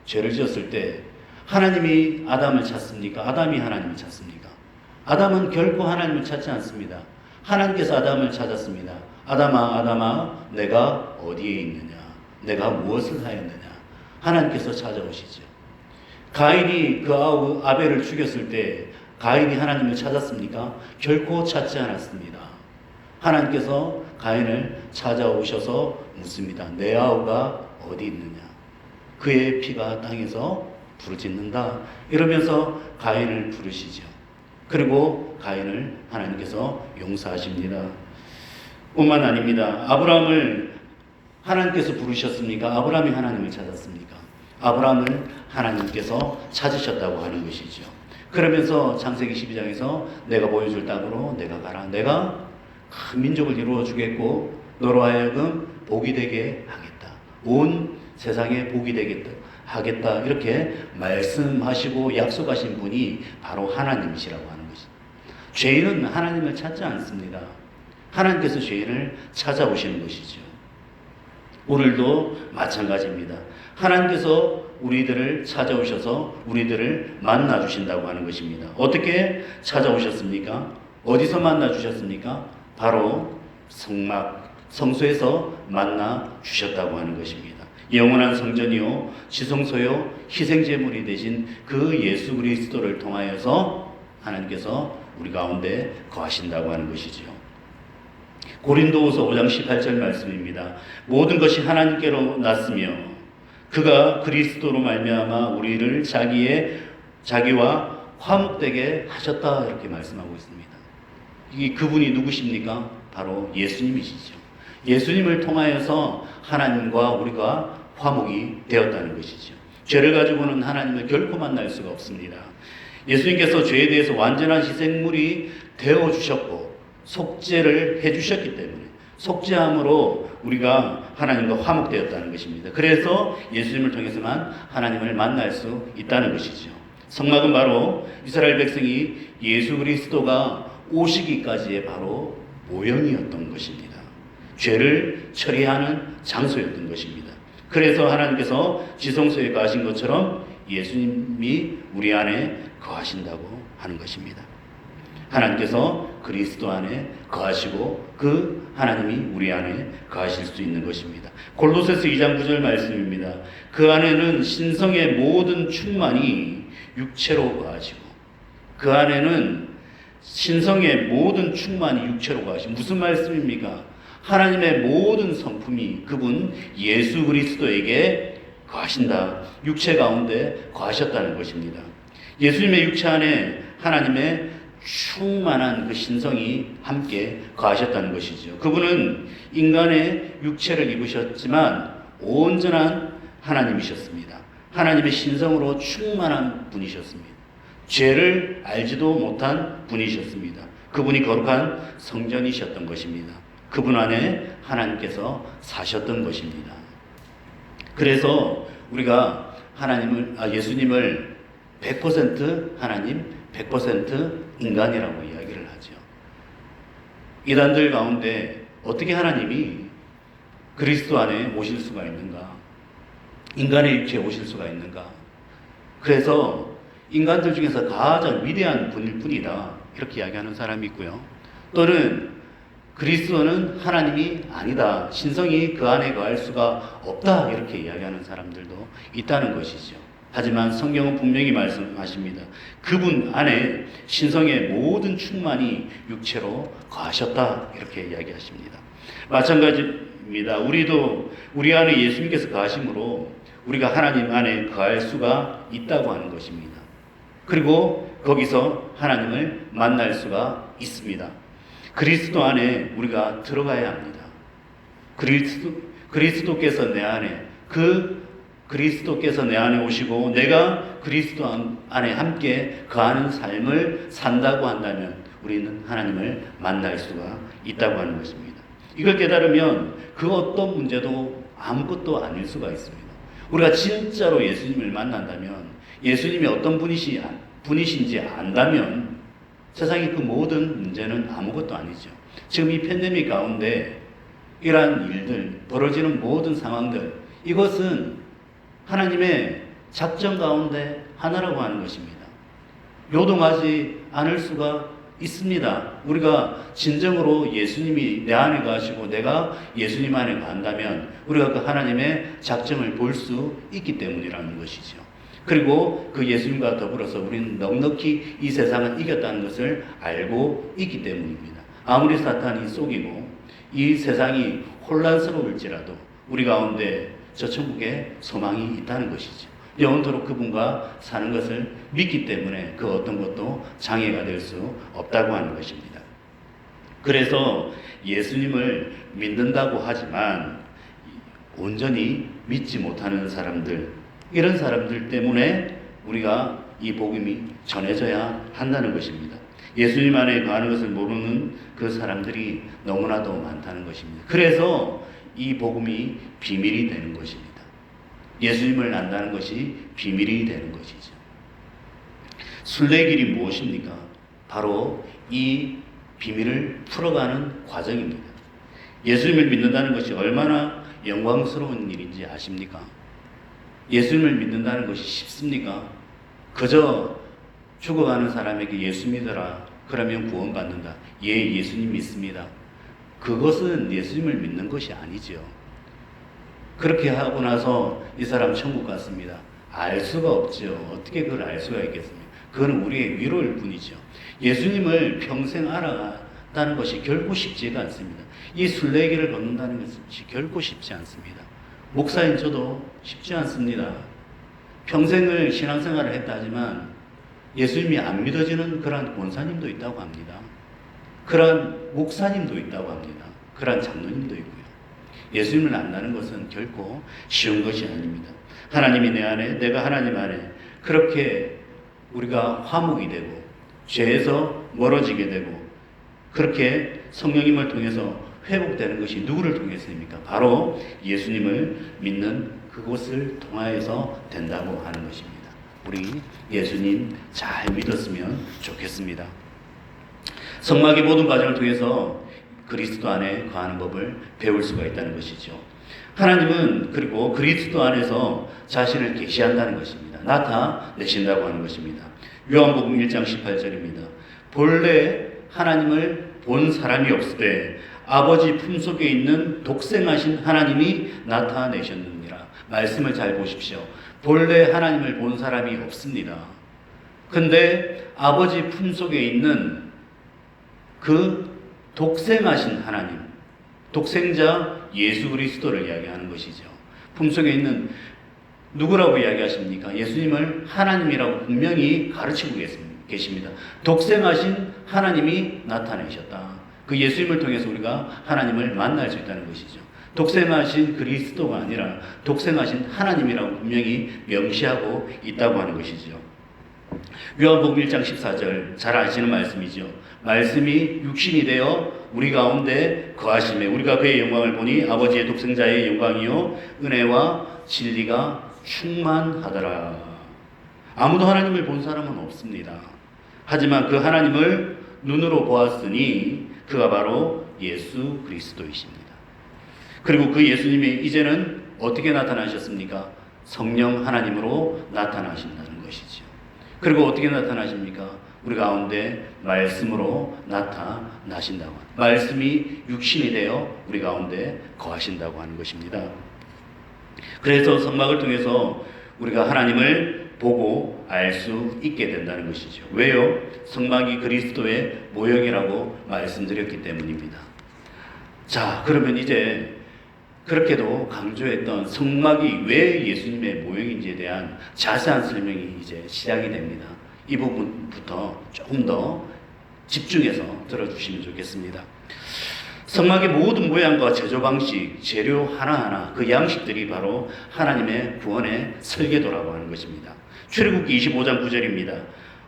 죄를 지었을 때 하나님이 아담을 찾습니까? 아담이 하나님을 찾습니까? 아담은 결코 하나님을 찾지 않습니다. 하나님께서 아담을 찾았습니다. 아담아, 아담아, 내가 어디에 있느냐? 내가 무엇을 하였느냐? 하나님께서 찾아오시죠. 가인이 그 아벨을 죽였을 때 가인이 하나님을 찾았습니까? 결코 찾지 않았습니다. 하나님께서 가인을 찾아오셔서 묻습니다. 내 아우가 어디 있느냐? 그의 피가 땅에서 부르짖는다. 이러면서 가인을 부르시죠. 그리고 가인을 하나님께서 용서하십니다. 뿐만 아닙니다. 아브라함을 하나님께서 부르셨습니까? 아브라함이 하나님을 찾았습니까? 아브라함을 하나님께서 찾으셨다고 하는 것이죠. 그러면서 창세기 12장에서 내가 보여줄 땅으로 내가 가라. 내가 큰 민족을 이루어 주겠고 너로 하여금 복이 되게 하겠다. 온 세상에 복이 되겠다. 하겠다. 이렇게 말씀하시고 약속하신 분이 바로 하나님이시라고 하는 것입니다. 죄인은 하나님을 찾지 않습니다. 하나님께서 죄인을 찾아오시는 것이죠. 오늘도 마찬가지입니다. 하나님께서 우리들을 찾아오셔서 우리들을 만나 주신다고 하는 것입니다. 어떻게 찾아오셨습니까? 어디서 만나 주셨습니까? 바로 성막, 성소에서 만나 주셨다고 하는 것입니다. 영원한 성전이요 지성소요 희생제물이 되신 그 예수 그리스도를 통하여서 하나님께서 우리 가운데 거하신다고 하는 것이죠. 고린도후서 5장 18절 말씀입니다. 모든 것이 하나님께로 났으며 그가 그리스도로 말미암아 우리를 자기와 화목되게 하셨다 이렇게 말씀하고 있습니다. 이 그분이 누구십니까? 바로 예수님이시죠. 예수님을 통하여서 하나님과 우리가 화목이 되었다는 것이죠. 죄를 가지고는 하나님을 결코 만날 수가 없습니다. 예수님께서 죄에 대해서 완전한 희생물이 되어 주셨고 속죄를 해 주셨기 때문에 속죄함으로 우리가 하나님과 화목되었다는 것입니다. 그래서 예수님을 통해서만 하나님을 만날 수 있다는 것이죠. 성막은 바로 이스라엘 백성이 예수 그리스도가 오시기까지의 바로 모형이었던 것입니다. 죄를 처리하는 장소였던 것입니다. 그래서 하나님께서 지성소에 거하신 것처럼 예수님이 우리 안에 거하신다고 하는 것입니다. 하나님께서 그리스도 안에 거하시고 그 하나님이 우리 안에 거하실 수 있는 것입니다. 골로새서 2장 9절 말씀입니다. 그 안에는 신성의 모든 충만이 육체로 거하시고 그 안에는 신성의 모든 충만이 육체로 거하시고 무슨 말씀입니까? 하나님의 모든 성품이 그분 예수 그리스도에게 거하신다. 육체 가운데 거하셨다는 것입니다. 예수님의 육체 안에 하나님의 충만한 그 신성이 함께 거하셨다는 것이죠. 그분은 인간의 육체를 입으셨지만 온전한 하나님이셨습니다. 하나님의 신성으로 충만한 분이셨습니다. 죄를 알지도 못한 분이셨습니다. 그분이 거룩한 성전이셨던 것입니다. 그분 안에 하나님께서 사셨던 것입니다. 그래서 우리가 예수님을 100% 하나님, 100% 인간이라고 이야기를 하죠. 이단들 가운데 어떻게 하나님이 그리스도 안에 오실 수가 있는가? 인간의 육체에 오실 수가 있는가? 그래서 인간들 중에서 가장 위대한 분일 뿐이다. 이렇게 이야기하는 사람이 있고요. 또는 그리스도는 하나님이 아니다. 신성이 그 안에 거할 수가 없다. 이렇게 이야기하는 사람들도 있다는 것이죠. 하지만 성경은 분명히 말씀하십니다. 그분 안에 신성의 모든 충만이 육체로 거하셨다, 이렇게 이야기하십니다. 마찬가지입니다. 우리도 우리 안에 예수님께서 거하심으로 우리가 하나님 안에 거할 수가 있다고 하는 것입니다. 그리고 거기서 하나님을 만날 수가 있습니다. 그리스도 안에 우리가 들어가야 합니다. 그리스도께서 내 안에, 그리스도께서 내 안에 오시고 내가 그리스도 안에 함께 거하는 삶을 산다고 한다면 우리는 하나님을 만날 수가 있다고 하는 것입니다. 이걸 깨달으면 그 어떤 문제도 아무것도 아닐 수가 있습니다. 우리가 진짜로 예수님을 만난다면, 예수님이 어떤 분이신지 안다면 세상의 그 모든 문제는 아무것도 아니죠. 지금 이 팬데믹 가운데 이러한 일들, 벌어지는 모든 상황들, 이것은 하나님의 작전 가운데 하나라고 하는 것입니다. 요동하지 않을 수가 있습니다. 우리가 진정으로 예수님이 내 안에 거하시고 내가 예수님 안에 거한다면 우리가 그 하나님의 작정을 볼 수 있기 때문이라는 것이죠. 그리고 그 예수님과 더불어서 우리는 넉넉히 이 세상을 이겼다는 것을 알고 있기 때문입니다. 아무리 사탄이 속이고 이 세상이 혼란스러울지라도 우리 가운데 저 천국에 소망이 있다는 것이죠. 영원토록 그분과 사는 것을 믿기 때문에 그 어떤 것도 장애가 될 수 없다고 하는 것입니다. 그래서 예수님을 믿는다고 하지만 온전히 믿지 못하는 사람들, 이런 사람들 때문에 우리가 이 복음이 전해져야 한다는 것입니다. 예수님 안에 거하는 것을 모르는 그 사람들이 너무나도 많다는 것입니다. 그래서 이 복음이 비밀이 되는 것입니다. 예수님을 안다는 것이 비밀이 되는 것이죠. 순례길이 무엇입니까? 바로 이 비밀을 풀어가는 과정입니다. 예수님을 믿는다는 것이 얼마나 영광스러운 일인지 아십니까? 예수님을 믿는다는 것이 쉽습니까? 그저 죽어가는 사람에게 예수 믿어라, 그러면 구원받는다. 예, 예수님 믿습니다. 그것은 예수님을 믿는 것이 아니죠. 그렇게 하고 나서 이 사람 천국 갔습니다. 알 수가 없죠. 어떻게 그걸 알 수가 있겠습니까? 그건 우리의 위로일 뿐이죠. 예수님을 평생 알아가는 것이 결코 쉽지가 않습니다. 이 순례길을 걷는다는 것이 결코 쉽지 않습니다. 목사인 저도 쉽지 않습니다. 평생을 신앙생활을 했다 하지만 예수님이 안 믿어지는 그러한 권사님도 있다고 합니다. 그러한 목사님도 있다고 합니다. 그러한 장로님도 있고요. 예수님을 안다는 것은 결코 쉬운 것이 아닙니다. 하나님이 내 안에, 내가 하나님 안에, 그렇게 우리가 화목이 되고 죄에서 멀어지게 되고 그렇게 성령님을 통해서 회복되는 것이 누구를 통해서입니까? 바로 예수님을 믿는 그곳을 통하여서 된다고 하는 것입니다. 우리 예수님 잘 믿었으면 좋겠습니다. 성막의 모든 과정을 통해서 그리스도 안에 거하는 법을 배울 수가 있다는 것이죠. 하나님은 그리고 그리스도 안에서 자신을 계시한다는 것입니다. 나타내신다고 하는 것입니다. 요한복음 1장 18절입니다. 본래 하나님을 본 사람이 없으되 아버지 품속에 있는 독생하신 하나님이 나타내셨느니라. 말씀을 잘 보십시오. 본래 하나님을 본 사람이 없습니다. 근데 아버지 품속에 있는 그 독생하신 하나님, 독생자 예수 그리스도를 이야기하는 것이죠. 품속에 있는 누구라고 이야기하십니까? 예수님을 하나님이라고 분명히 가르치고 계십니다. 독생하신 하나님이 나타내셨다. 그 예수님을 통해서 우리가 하나님을 만날 수 있다는 것이죠. 독생하신 그리스도가 아니라 독생하신 하나님이라고 분명히 명시하고 있다고 하는 것이죠. 요한복음 1장 14절 잘 아시는 말씀이죠. 말씀이 육신이 되어 우리 가운데 거하심에 우리가 그의 영광을 보니 아버지의 독생자의 영광이요 은혜와 진리가 충만하더라. 아무도 하나님을 본 사람은 없습니다. 하지만 그 하나님을 눈으로 보았으니 그가 바로 예수 그리스도이십니다. 그리고 그 예수님이 이제는 어떻게 나타나셨습니까? 성령 하나님으로 나타나신다는 것이죠. 그리고 어떻게 나타나십니까? 우리 가운데 말씀으로 나타나신다고, 말씀이 육신이 되어 우리 가운데 거하신다고 하는 것입니다. 그래서 성막을 통해서 우리가 하나님을 보고 알 수 있게 된다는 것이죠. 왜요? 성막이 그리스도의 모형이라고 말씀드렸기 때문입니다. 자, 그러면 이제 그렇게도 강조했던 성막이 왜 예수님의 모형인지에 대한 자세한 설명이 이제 시작이 됩니다. 이 부분부터 조금 더 집중해서 들어주시면 좋겠습니다. 성막의 모든 모양과 제조 방식, 재료 하나하나 그 양식들이 바로 하나님의 구원의 설계도라고 하는 것입니다. 출애굽기 25장 9절입니다.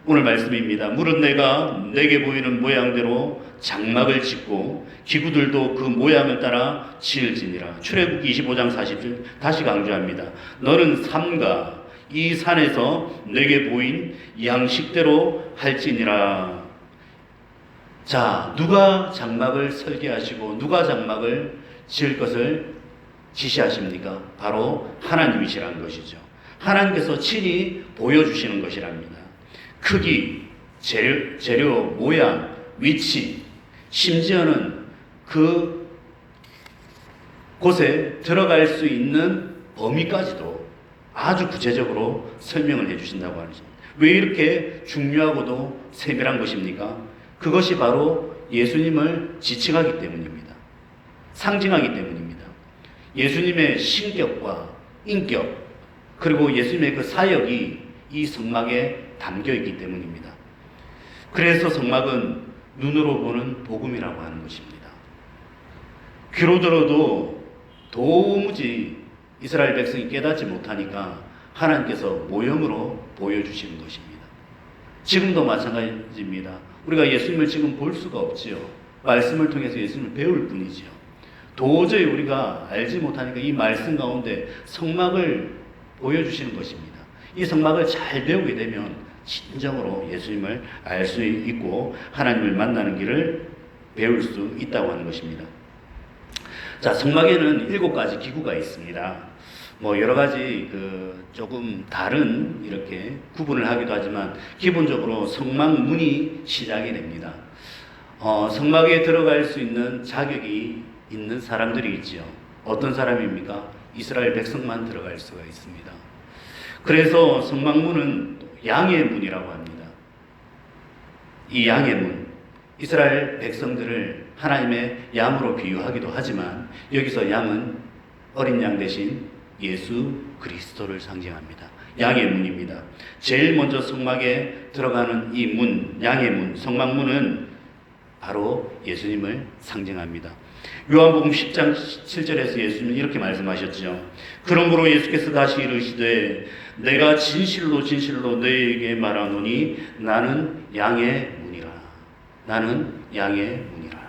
오늘 말씀입니다. 물은 내가 내게 보이는 모양대로 장막을 짓고 기구들도 그 모양을 따라 지을지니라. 출애굽기 25장 40절 다시 강조합니다. 너는 삼가 이 산에서 내게 보인 양식대로 할지니라. 자, 누가 장막을 설계하시고 누가 장막을 지을 것을 지시하십니까? 바로 하나님이시라는 것이죠. 하나님께서 친히 보여주시는 것이랍니다. 크기, 재료, 모양, 위치, 심지어는 그 곳에 들어갈 수 있는 범위까지도 아주 구체적으로 설명을 해주신다고 하는 것입니다. 왜 이렇게 중요하고도 세밀한 것입니까? 그것이 바로 예수님을 지칭하기 때문입니다. 상징하기 때문입니다. 예수님의 신격과 인격, 그리고 예수님의 그 사역이 이 성막에 담겨 있기 때문입니다. 그래서 성막은 눈으로 보는 복음이라고 하는 것입니다. 귀로 들어도 도무지 이스라엘 백성이 깨닫지 못하니까 하나님께서 모형으로 보여주시는 것입니다. 지금도 마찬가지입니다. 우리가 예수님을 지금 볼 수가 없지요. 말씀을 통해서 예수님을 배울 뿐이지요. 도저히 우리가 알지 못하니까 이 말씀 가운데 성막을 보여주시는 것입니다. 이 성막을 잘 배우게 되면 진정으로 예수님을 알 수 있고 하나님을 만나는 길을 배울 수 있다고 하는 것입니다. 자, 성막에는 7가지 기구가 있습니다. 여러 가지 조금 다른 이렇게 구분을 하기도 하지만 기본적으로 성막문이 시작이 됩니다. 성막에 들어갈 수 있는 자격이 있는 사람들이 있지요. 어떤 사람입니까? 이스라엘 백성만 들어갈 수가 있습니다. 그래서 성막문은 양의 문이라고 합니다. 이 양의 문, 이스라엘 백성들을 하나님의 양으로 비유하기도 하지만 여기서 양은 어린 양 대신 예수 그리스도를 상징합니다. 양의 문입니다. 제일 먼저 성막에 들어가는 이 문, 양의 문, 성막문은 바로 예수님을 상징합니다. 요한복음 10장 7절에서 예수님은 이렇게 말씀하셨죠. 그러므로 예수께서 다시 이르시되 내가 진실로 진실로 너희에게 말하노니 나는 양의 문이라. 나는 양의 문이라.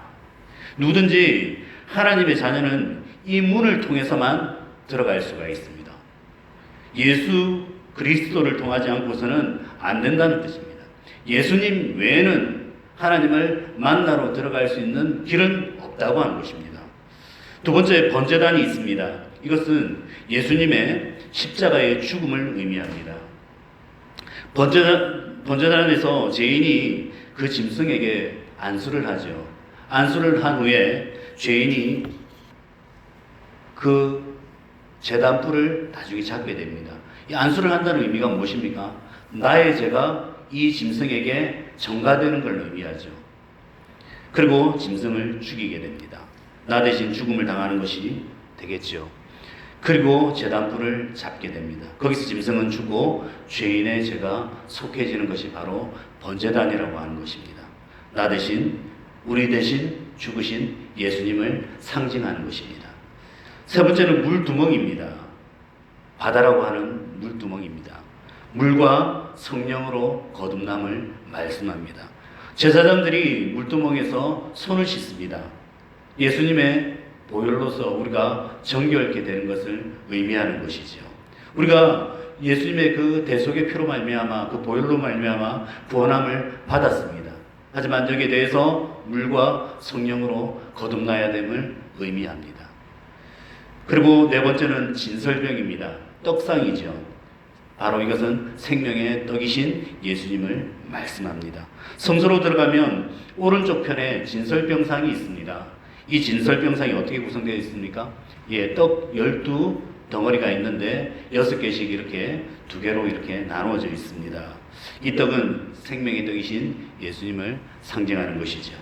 누구든지 하나님의 자녀는 이 문을 통해서만 들어갈 수가 있습니다. 예수 그리스도를 통하지 않고서는 안 된다는 뜻입니다. 예수님 외에는 하나님을 만나러 들어갈 수 있는 길은 없다고 하는 것입니다. 두 번째, 번제단이 있습니다. 이것은 예수님의 십자가의 죽음을 의미합니다. 번제단에서 죄인이 그 짐승에게 안수를 하죠. 안수를 한 후에 죄인이 그 제단뿔을 나중에 잡게 됩니다. 이 안수를 한다는 의미가 무엇입니까? 나의 죄가 이 짐승에게 전가되는 걸 의미하죠. 그리고 짐승을 죽이게 됩니다. 나 대신 죽음을 당하는 것이 되겠죠. 그리고 제단뿔을 잡게 됩니다. 거기서 짐승은 죽고 죄인의 죄가 속해지는 것이 바로 번제단이라고 하는 것입니다. 나 대신, 우리 대신 죽으신 예수님을 상징하는 것입니다. 세 번째는 물두멍입니다. 바다라고 하는 물두멍입니다. 물과 성령으로 거듭남을 말씀합니다. 제사장들이 물두멍에서 손을 씻습니다. 예수님의 보혈로서 우리가 정결케 되는 것을 의미하는 것이죠. 우리가 예수님의 그 대속의 피로 말미암아 그 보혈로 말미암아 구원함을 받았습니다. 하지만 여기에 대해서 물과 성령으로 거듭나야 됨을 의미합니다. 그리고 네 번째는 진설병입니다. 떡상이죠. 바로 이것은 생명의 떡이신 예수님을 말씀합니다. 성소로 들어가면 오른쪽 편에 진설병상이 있습니다. 이 진설병상이 어떻게 구성되어 있습니까? 떡 12 덩어리가 있는데 6개씩 이렇게 2개로 이렇게 나누어져 있습니다. 이 떡은 생명의 떡이신 예수님을 상징하는 것이죠.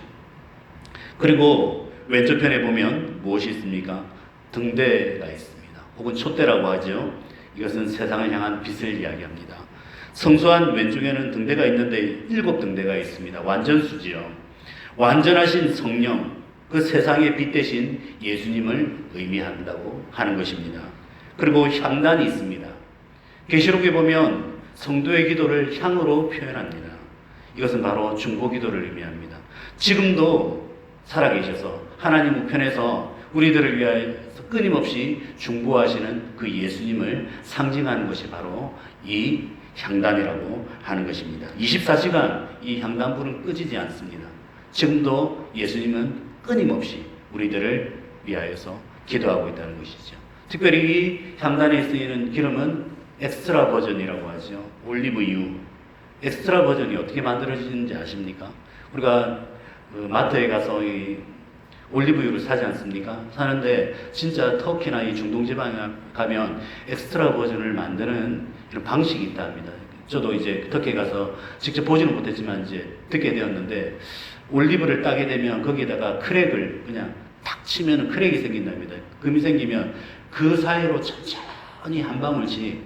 그리고 왼쪽 편에 보면 무엇이 있습니까? 등대가 있습니다. 혹은 촛대라고 하죠. 이것은 세상을 향한 빛을 이야기합니다. 성소한 왼쪽에는 등대가 있는데 7등대가 있습니다. 완전수지요. 완전하신 성령, 그 세상의 빛 대신 예수님을 의미한다고 하는 것입니다. 그리고 향단이 있습니다. 계시록에 보면 성도의 기도를 향으로 표현합니다. 이것은 바로 중보기도를 의미합니다. 지금도 살아계셔서 하나님 우편에서 우리들을 위하여서 끊임없이 중보하시는 그 예수님을 상징하는 것이 바로 이 향단이라고 하는 것입니다. 24시간 이 향단불은 끄지지 않습니다. 지금도 예수님은 끊임없이 우리들을 위하여서 기도하고 있다는 것이죠. 특별히 이 향단에 쓰이는 기름은 엑스트라 버전이라고 하죠. 올리브유. 엑스트라 버전이 어떻게 만들어지는지 아십니까? 우리가 마트에 가서 이 올리브유를 사지 않습니까? 사는데 진짜 터키나 이 중동 지방에 가면 엑스트라 버전을 만드는 이런 방식이 있다 합니다. 저도 이제 터키에 가서 직접 보지는 못했지만 이제 듣게 되었는데 올리브를 따게 되면 거기에다가 크랙을 그냥 탁 치면 크랙이 생긴답니다. 금이 생기면 그 사이로 천천히 한 방울씩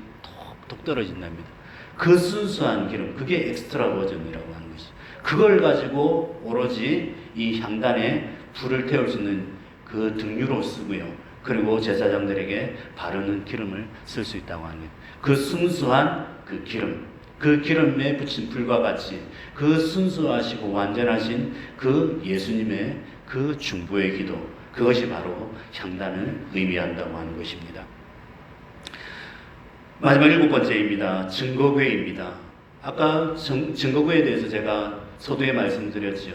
톡톡 떨어진답니다. 그 순수한 기름, 그게 엑스트라 버전이라고 하는 것이죠. 그걸 가지고 오로지 이 향단에 불을 태울 수 있는 그 등유로 쓰고요. 그리고 제사장들에게 바르는 기름을 쓸 수 있다고 하는 거예요. 그 순수한 그 기름, 그 기름에 붙인 불과 같이 그 순수하시고 완전하신 그 예수님의 그 중보의 기도, 그것이 바로 향단을 의미한다고 하는 것입니다. 마지막 7번째입니다. 증거궤입니다. 아까 증거궤에 대해서 제가 서두에 말씀드렸죠.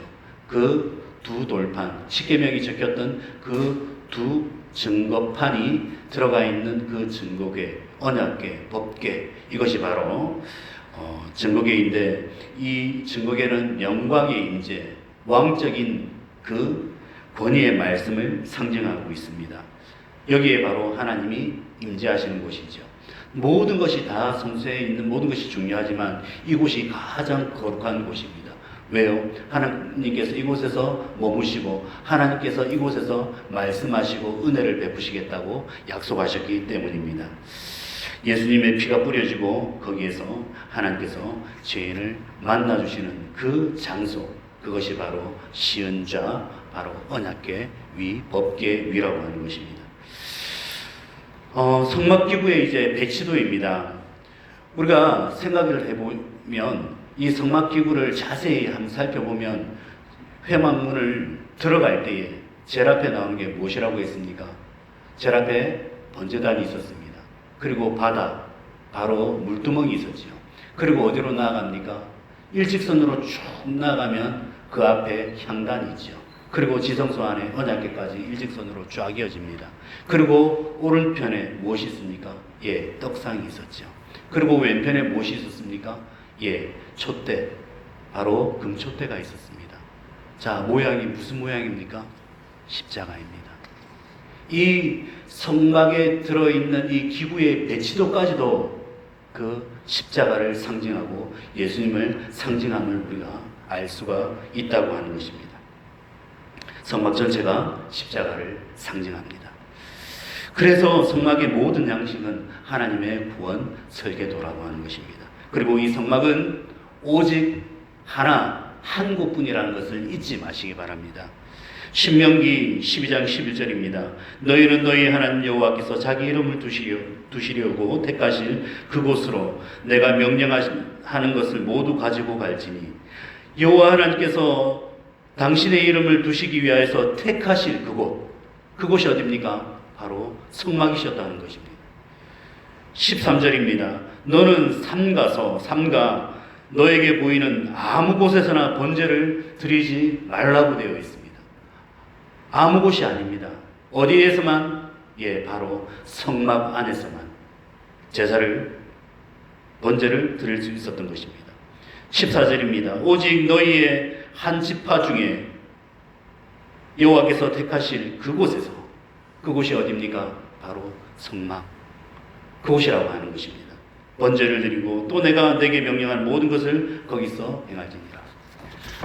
그 두 돌판, 십계명이 적혔던 그 두 증거판이 들어가 있는 그 증거궤, 언약궤, 법궤, 이것이 바로 증거궤인데, 이 증거궤는 영광의 임재, 왕적인 그 권위의 말씀을 상징하고 있습니다. 여기에 바로 하나님이 임재하시는 곳이죠. 모든 것이 다 성소에 있는 모든 것이 중요하지만 이곳이 가장 거룩한 곳입니다. 왜요? 하나님께서 이곳에서 머무시고 하나님께서 이곳에서 말씀하시고 은혜를 베푸시겠다고 약속하셨기 때문입니다. 예수님의 피가 뿌려지고 거기에서 하나님께서 죄인을 만나주시는 그 장소, 그것이 바로 시은좌, 바로 언약궤 위, 법궤 위라고 하는 것입니다. 성막기구의 이제 배치도입니다. 우리가 생각을 해보면 이 성막기구를 자세히 한번 살펴보면 회막문을 들어갈 때에 제일 앞에 나오는 게 무엇이라고 했습니까? 제일 앞에 번제단이 있었습니다. 그리고 바다, 바로 물두멍이 있었죠. 그리고 어디로 나아갑니까? 일직선으로 쭉 나아가면 그 앞에 향단이 있죠. 그리고 지성소 안에 언약궤까지 일직선으로 쫙 이어집니다. 그리고 오른편에 무엇이 있습니까? 예, 떡상이 있었죠. 그리고 왼편에 무엇이 있었습니까? 예, 촛대, 바로 금촛대가 있었습니다. 자, 모양이 무슨 모양입니까? 십자가입니다. 이 성막에 들어있는 이 기구의 배치도까지도 그 십자가를 상징하고 예수님을 상징함을 우리가 알 수가 있다고 하는 것입니다. 성막 전체가 십자가를 상징합니다. 그래서 성막의 모든 양식은 하나님의 구원 설계도라고 하는 것입니다. 그리고 이 성막은 오직 한 곳뿐이라는 것을 잊지 마시기 바랍니다. 신명기 12장 11절입니다. 너희는 너희 하나님 여호와께서 자기 이름을 두시려고 택하실 그곳으로 내가 명령하는 것을 모두 가지고 갈지니, 여호와 하나님께서 당신의 이름을 두시기 위하여서 택하실 그곳이 어디입니까? 바로 성막이셨다는 것입니다. 13절입니다. 너는 삼가 너에게 보이는 아무 곳에서나 번제를 드리지 말라고 되어 있습니다. 아무 곳이 아닙니다. 어디에서만? 예, 바로 성막 안에서만 번제를 드릴 수 있었던 것입니다. 14절입니다. 오직 너희의 한 지파 중에 여호와께서 택하실 그곳에서, 그곳이 어디입니까? 바로 성막, 그곳이라고 하는 것입니다. 번제를 드리고 또 내가 내게 명령한 모든 것을 거기서 행할지니라.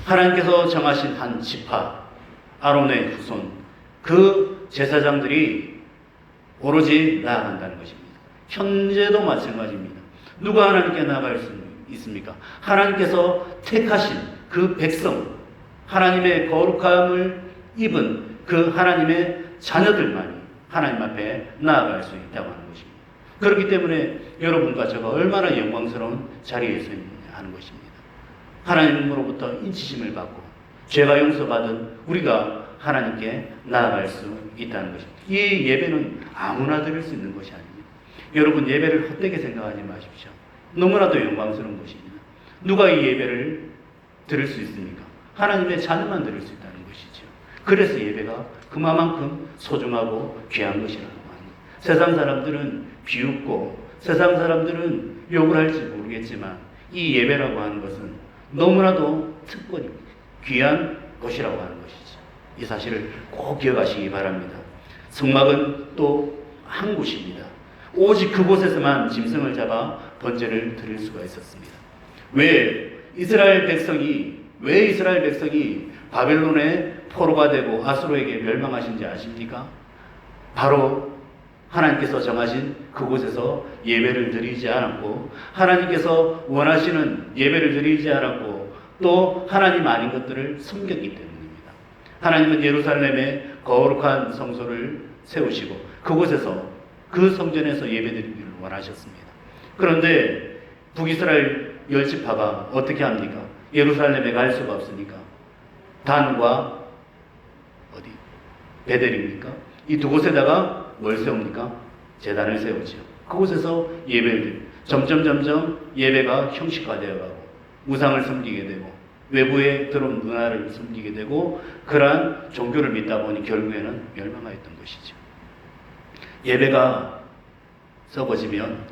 하나님께서 정하신 한 지파, 아론의 후손, 그 제사장들이 오로지 나아간다는 것입니다. 현재도 마찬가지입니다. 누가 하나님께 나아갈 수 있습니까? 하나님께서 택하신 그 백성, 하나님의 거룩함을 입은 그 하나님의 자녀들만이 하나님 앞에 나아갈 수 있다고 하는 것입니다. 그렇기 때문에 여러분과 제가 얼마나 영광스러운 자리에 서 있느냐 하는 것입니다. 하나님으로부터 인치심을 받고 죄가 용서받은 우리가 하나님께 나아갈 수 있다는 것입니다. 이 예배는 아무나 드릴 수 있는 것이 아닙니다. 여러분, 예배를 헛되게 생각하지 마십시오. 너무나도 영광스러운 것입니다. 누가 이 예배를 드릴 수 있습니까? 하나님의 자녀만 드릴 수 있다는 것이죠. 그래서 예배가 그만큼 소중하고 귀한 것이라고 합니다. 세상 사람들은 비웃고 세상 사람들은 욕을 할지 모르겠지만 이 예배라고 하는 것은 너무나도 특권입니다. 귀한 것이라고 하는 것이죠. 이 사실을 꼭 기억하시기 바랍니다. 성막은 또 한 곳입니다. 오직 그곳에서만 짐승을 잡아 번제를 드릴 수가 있었습니다. 왜 이스라엘 백성이 바벨론의 포로가 되고 아수르에게 멸망하신지 아십니까? 바로 하나님께서 정하신 그곳에서 예배를 드리지 않았고, 하나님께서 원하시는 예배를 드리지 않았고, 또 하나님 아닌 것들을 섬겼기 때문입니다. 하나님은 예루살렘에 거룩한 성소를 세우시고 그곳에서, 그 성전에서 예배드리기를 원하셨습니다. 그런데 북이스라엘 10지파가 어떻게 합니까? 예루살렘에 갈 수가 없으니까 단과 어디? 베델입니까? 이 두 곳에다가 뭘 세웁니까? 제단을 세우죠. 그곳에서 예배를 드리고 점점 예배가 형식화되어 가고 우상을 섬기게 되고 외부에 들어온 문화를 섬기게 되고 그러한 종교를 믿다 보니 결국에는 멸망하였던 것이죠. 예배가 썩어지면,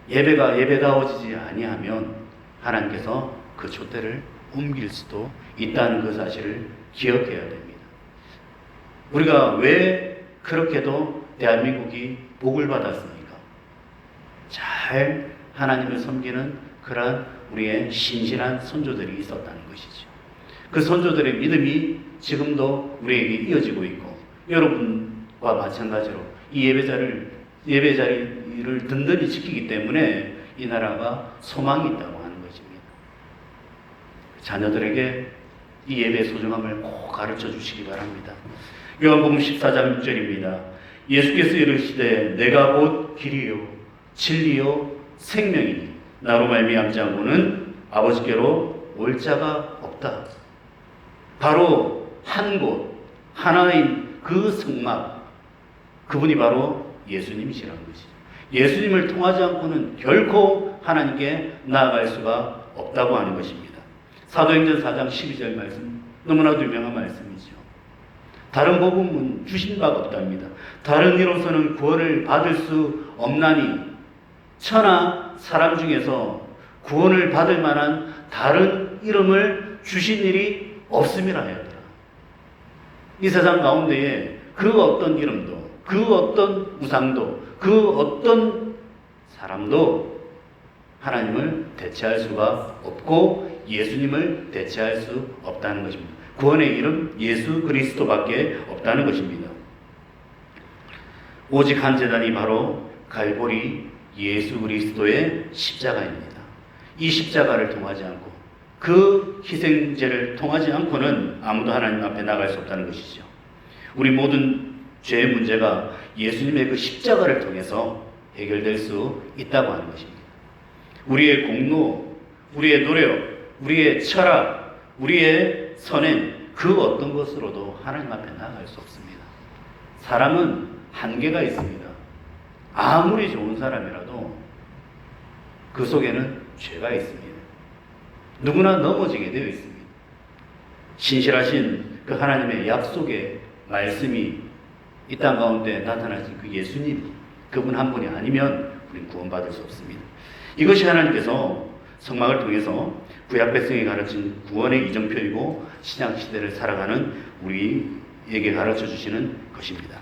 예배가 예배다워지지 아니하면 하나님께서 그 촛대를 옮길 수도 있다는 그 사실을 기억해야 됩니다. 우리가 왜 그렇게도 대한민국이 복을 받았습니까? 잘 하나님을 섬기는 그러한 우리의 신실한 선조들이 있었다는 것이죠. 그 선조들의 믿음이 지금도 우리에게 이어지고 있고, 여러분과 마찬가지로 이 예배 자리를 든든히 지키기 때문에 이 나라가 소망이 있다고 하는 것입니다. 자녀들에게 이 예배의 소중함을 꼭 가르쳐 주시기 바랍니다. 요한복음 14장 6절입니다. 예수께서 이르시되 내가 곧 길이요 진리요 생명이니 나로 말미암지 않고는 아버지께로 올 자가 없다. 바로 한 곳 하나인 그 성막, 그분이 바로 예수님이시라는 것이죠. 예수님을 통하지 않고는 결코 하나님께 나아갈 수가 없다고 하는 것입니다. 사도행전 4장 12절 말씀, 너무나도 유명한 말씀이죠. 다른 복음은 주신 바가 없답니다. 다른 이로서는 구원을 받을 수 없나니 천하 사람 중에서 구원을 받을 만한 다른 이름을 주신 일이 없음이라 하였더라. 이 세상 가운데에 그 어떤 이름도, 그 어떤 우상도, 그 어떤 사람도 하나님을 대체할 수가 없고 예수님을 대체할 수 없다는 것입니다. 구원의 이름 예수 그리스도밖에 없다는 것입니다. 오직 한 제단이 바로 갈보리 예수 그리스도의 십자가입니다. 이 십자가를 통하지 않고 그 희생제를 통하지 않고는 아무도 하나님 앞에 나갈 수 없다는 것이죠. 우리 모든 죄의 문제가 예수님의 그 십자가를 통해서 해결될 수 있다고 하는 것입니다. 우리의 공로, 우리의 노력, 우리의 철학, 우리의 선행, 그 어떤 것으로도 하나님 앞에 나아갈 수 없습니다. 사람은 한계가 있습니다. 아무리 좋은 사람이라도 그 속에는 죄가 있습니다. 누구나 넘어지게 되어 있습니다. 신실하신 그 하나님의 약속의 말씀이 이 땅 가운데 나타나신 그 예수님, 그분 한 분이 아니면 우리는 구원받을 수 없습니다. 이것이 하나님께서 성막을 통해서 구약 백성이 가르친 구원의 이정표이고 신약 시대를 살아가는 우리에게 가르쳐 주시는 것입니다.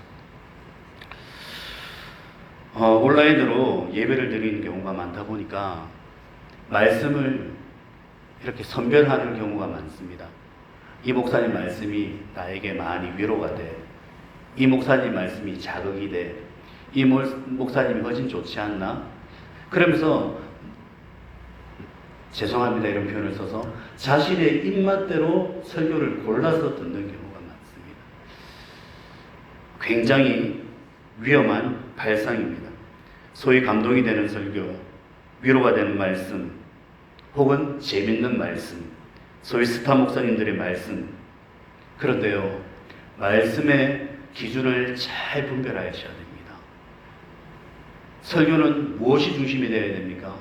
온라인으로 예배를 드리는 경우가 많다 보니까 말씀을 이렇게 선별하는 경우가 많습니다. 이 목사님 말씀이 나에게 많이 위로가 돼. 이 목사님 말씀이 자극이 돼. 이 목사님이 훨씬 좋지 않나? 그러면서 죄송합니다 이런 표현을 써서 자신의 입맛대로 설교를 골라서 듣는 경우가 많습니다. 굉장히 위험한 발상입니다. 소위 감동이 되는 설교, 위로가 되는 말씀, 혹은 재밌는 말씀, 소위 스타 목사님들의 말씀. 그런데요, 말씀의 기준을 잘 분별하셔야 됩니다. 설교는 무엇이 중심이 되어야 됩니까?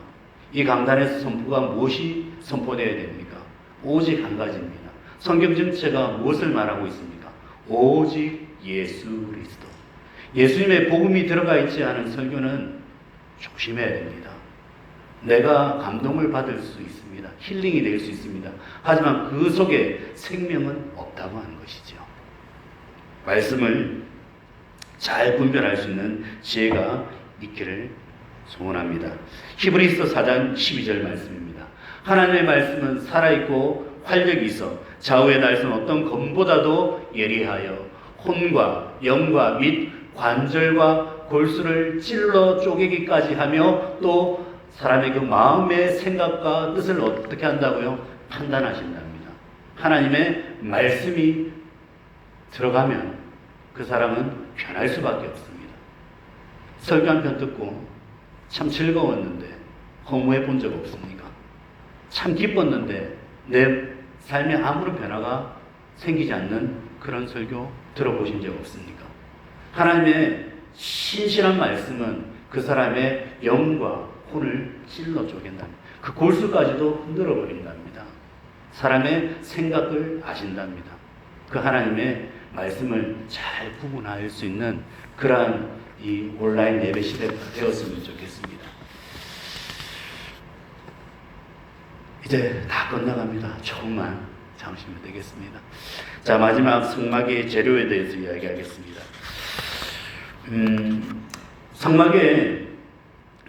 이 강단에서 선포가 무엇이 선포되어야 됩니까? 오직 한 가지입니다. 성경 전체가 무엇을 말하고 있습니까? 오직 예수 그리스도. 예수님의 복음이 들어가 있지 않은 설교는 조심해야 됩니다. 내가 감동을 받을 수 있습니다. 힐링이 될 수 있습니다. 하지만 그 속에 생명은 없다고 하는 것이죠. 말씀을 잘 분별할 수 있는 지혜가 있기를 소원합니다. 히브리서 4장 12절 말씀입니다. 하나님의 말씀은 살아있고 활력이 있어 좌우에 날선 어떤 검보다도 예리하여 혼과 영과 및 관절과 골수를 찔러 쪼개기까지 하며 또 사람의 그 마음의 생각과 뜻을 어떻게 한다고요? 판단하신답니다. 하나님의 말씀이 들어가면 그 사람은 변할 수밖에 없습니다. 설교 한 편 듣고 참 즐거웠는데 허무해 본 적 없습니까? 참 기뻤는데 내 삶에 아무런 변화가 생기지 않는 그런 설교 들어보신 적 없습니까? 하나님의 신실한 말씀은 그 사람의 영과 혼을 찔러 쪼갠답니다. 그 골수까지도 흔들어 버린답니다. 사람의 생각을 아신답니다. 그 하나님의 말씀을 잘 구분할 수 있는 그러한 이 온라인 예배 시대가 되었으면 좋겠습니다. 이제 다 끝나갑니다. 조금만 참으시면 되겠습니다. 자, 마지막 성막의 재료에 대해서 이야기하겠습니다. 성막의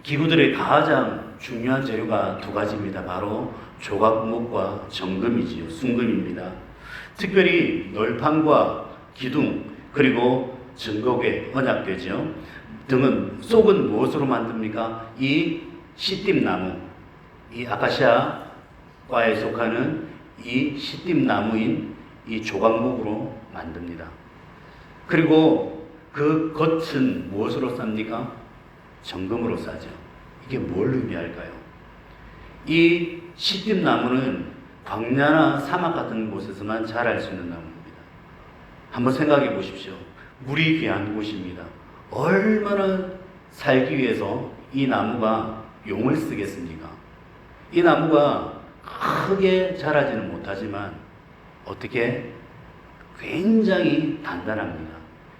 기구들의 가장 중요한 재료가 두 가지입니다. 바로 조각목과 정금이지요. 순금입니다. 특별히 널판과 기둥 그리고 증거괴, 언약궤죠. 등은 속은 무엇으로 만듭니까? 이 시띠나무, 이 아카시아과에 속하는 이 시띠나무인 이 조각목으로 만듭니다. 그리고 그 겉은 무엇으로 쌉니까? 정금으로 싸죠. 이게 뭘 의미할까요? 이 시띠나무는 광야나 사막 같은 곳에서만 자랄 수 있는 나무입니다. 한번 생각해 보십시오. 물이 귀한 곳입니다. 얼마나 살기 위해서 이 나무가 용을 쓰겠습니까? 이 나무가 크게 자라지는 못하지만 어떻게 굉장히 단단합니다.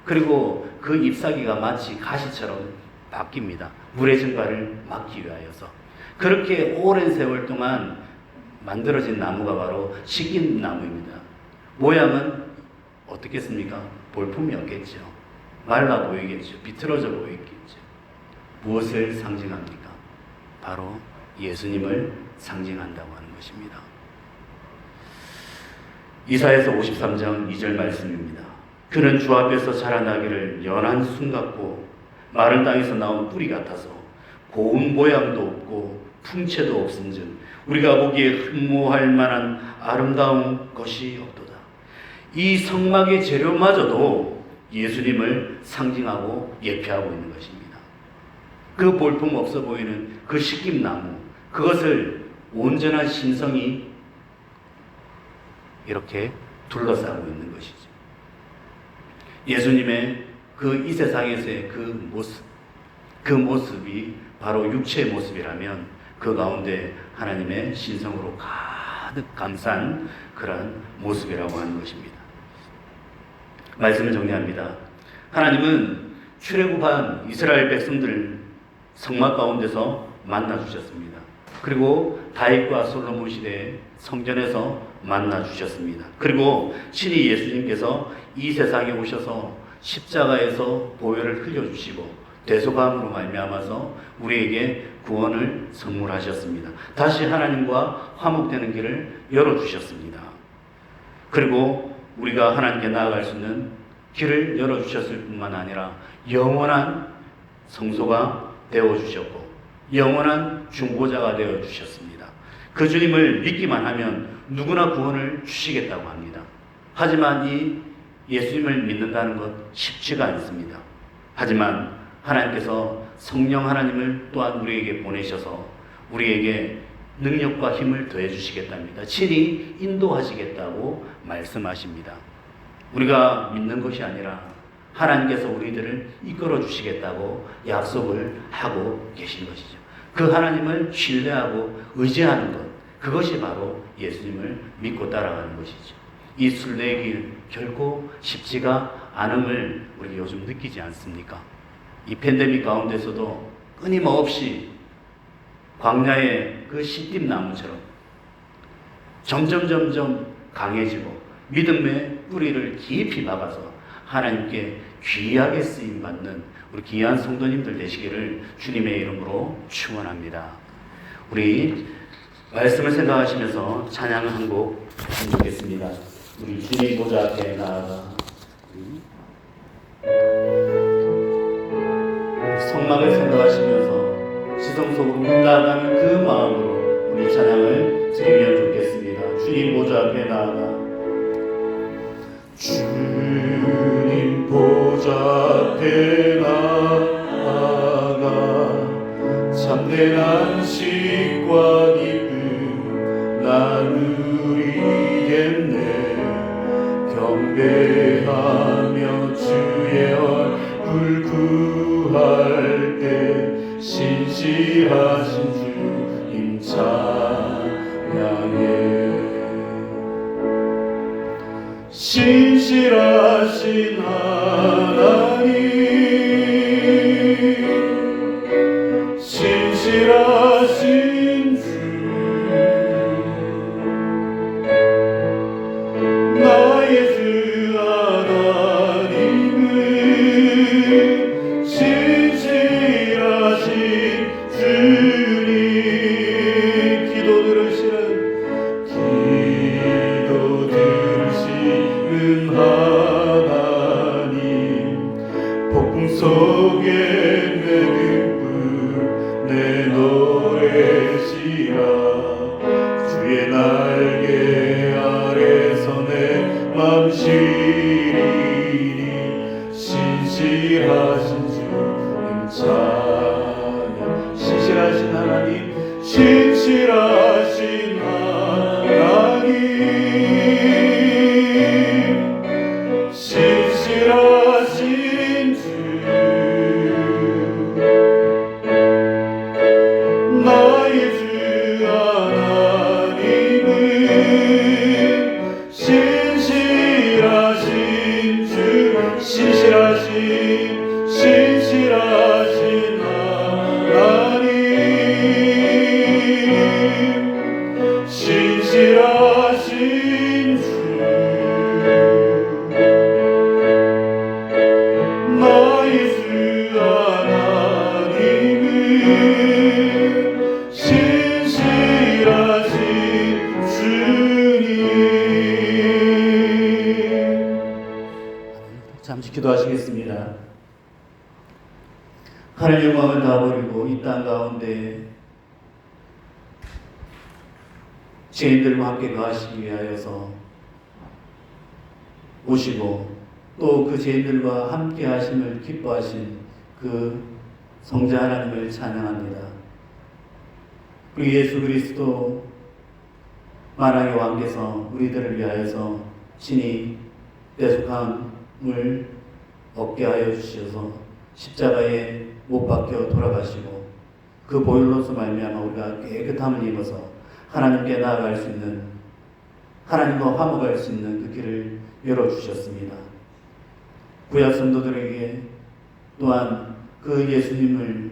그리고 그 잎사귀가 마치 가시처럼 바뀝니다. 물의 증발을 막기 위하여서. 그렇게 오랜 세월 동안 만들어진 나무가 바로 시낀나무입니다. 모양은 어떻겠습니까? 볼품이 없겠죠. 말라 보이겠죠. 비틀어져 보이겠죠. 무엇을 상징합니까? 바로 예수님을 상징한다고 하는 것입니다. 이사야서 53장 2절 말씀입니다. 그는 주 앞에서 자라나기를 연한 순 같고 마른 땅에서 나온 뿌리 같아서 고운 모양도 없고 풍채도 없은즉 우리가 보기에 흠모할 만한 아름다운 것이 없도다. 이 성막의 재료마저도 예수님을 상징하고 예표하고 있는 것입니다. 그 볼품 없어 보이는 그 식김나무, 그것을 온전한 신성이 이렇게 둘러싸고 있는 것이죠. 예수님의 그 이 세상에서의 그 모습이 바로 육체의 모습이라면 그 가운데 하나님의 신성으로 가득 감싼 그런 모습이라고 하는 것입니다. 말씀을 정리합니다. 하나님은 출애굽한 이스라엘 백성들을 성막 가운데서 만나주셨습니다. 그리고 다윗과 솔로몬 시대에 성전에서 만나주셨습니다. 그리고 친히 예수님께서 이 세상에 오셔서 십자가에서 보혈을 흘려주시고 대속함으로 말미암아서 우리에게 구원을 선물하셨습니다. 다시 하나님과 화목되는 길을 열어주셨습니다. 그리고 우리가 하나님께 나아갈 수 있는 길을 열어주셨을 뿐만 아니라 영원한 성소가 되어주셨고 영원한 중보자가 되어주셨습니다. 그 주님을 믿기만 하면 누구나 구원을 주시겠다고 합니다. 하지만 이 예수님을 믿는다는 것 쉽지가 않습니다. 하지만 하나님께서 성령 하나님을 또한 우리에게 보내셔서 우리에게 능력과 힘을 더해 주시겠답니다. 친히 인도하시겠다고 말씀하십니다. 우리가 믿는 것이 아니라 하나님께서 우리들을 이끌어 주시겠다고 약속을 하고 계신 것이죠. 그 하나님을 신뢰하고 의지하는 것, 그것이 바로 예수님을 믿고 따라가는 것이죠. 이 순례의 길 결코 쉽지가 않음을 우리 요즘 느끼지 않습니까? 이 팬데믹 가운데서도 끊임없이 광야의 그 시띠나무처럼 점점 강해지고 믿음의 뿌리를 깊이 박아서 하나님께 귀하게 쓰임받는 우리 귀한 성도님들 되시기를 주님의 이름으로 축원합니다. 우리 말씀을 생각하시면서 찬양을 한 곡 했으면 좋겠습니다. 우리 주님 보좌 앞에 나아가 성막을 생각하시면서 지성 속으로 나아가는 그 마음으로 우리 찬양을 드리면 좋겠습니다. 주님 보좌 앞에 나아가 주님 보좌 앞에 나아가 참된 안식과 기쁨 나누리겠네. 경배하며 주의 얼굴 구할 때 신실하신 주님 찬양해. 신실하신 하나님, 신실하신 주, 나의 주 하나님은 신실하신 주님. 기도 들으시는 하나님, 폭풍 속에 내 기쁨 내 노래시라. 주의 날개 아래서 내 맘 시리니 신실하신 주님 찬양. 신실하신 하나님, 신실하신 하나님, 신실하신 주, 나의 주 하나님은 신실하신 주, 신실하신 하나님, 신실하신 주, 나의 주 하나님은 신실하신 주님. 잠시 기도하시겠습니다. 하늘 영광을 다 버리고 이 땅 가운데 죄인들과 함께 거하시기 위하여서 오시고 또 그 죄인들과 함께 하심을 기뻐하신 그 성자 하나님을 찬양합니다. 우리 예수 그리스도 만왕의 왕께서 우리들을 위하여서 친히 대속함을 얻게 하여 주셔서 십자가에 못 박혀 돌아가시고 그 보혈로서 말미암아 우리가 깨끗함을 입어서 하나님께 나아갈 수 있는, 하나님과 화목할 수 있는 그 길을 열어주셨습니다. 구약 성도들에게 또한 그 예수님을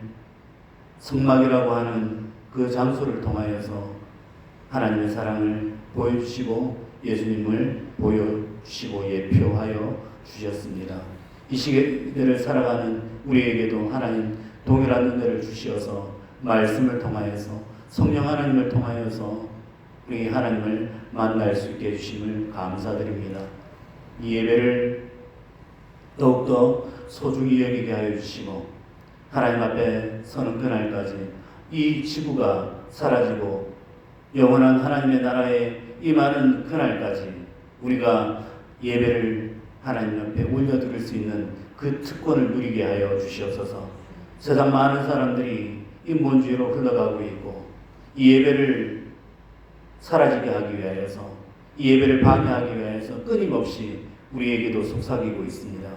성막이라고 하는 그 장소를 통하여서 하나님의 사랑을 보여주시고 예수님을 보여주시고 예표하여 주셨습니다. 이 시대를 살아가는 우리에게도 하나님 동일한 은혜를 주시어서 말씀을 통하여서 성령 하나님을 통하여서 우리 하나님을 만날 수 있게 해주심을 감사드립니다. 이 예배를 더욱더 소중히 여기게 하여 주시고 하나님 앞에 서는 그날까지 이 지구가 사라지고 영원한 하나님의 나라에 임하는 그날까지 우리가 예배를 하나님 앞에 올려드릴 수 있는 그 특권을 누리게 하여 주시옵소서. 세상 많은 사람들이 인본주의로 흘러가고 있고 이 예배를 사라지게 하기 위하여서 이 예배를 방해하기 위하여서 끊임없이 우리에게도 속삭이고 있습니다.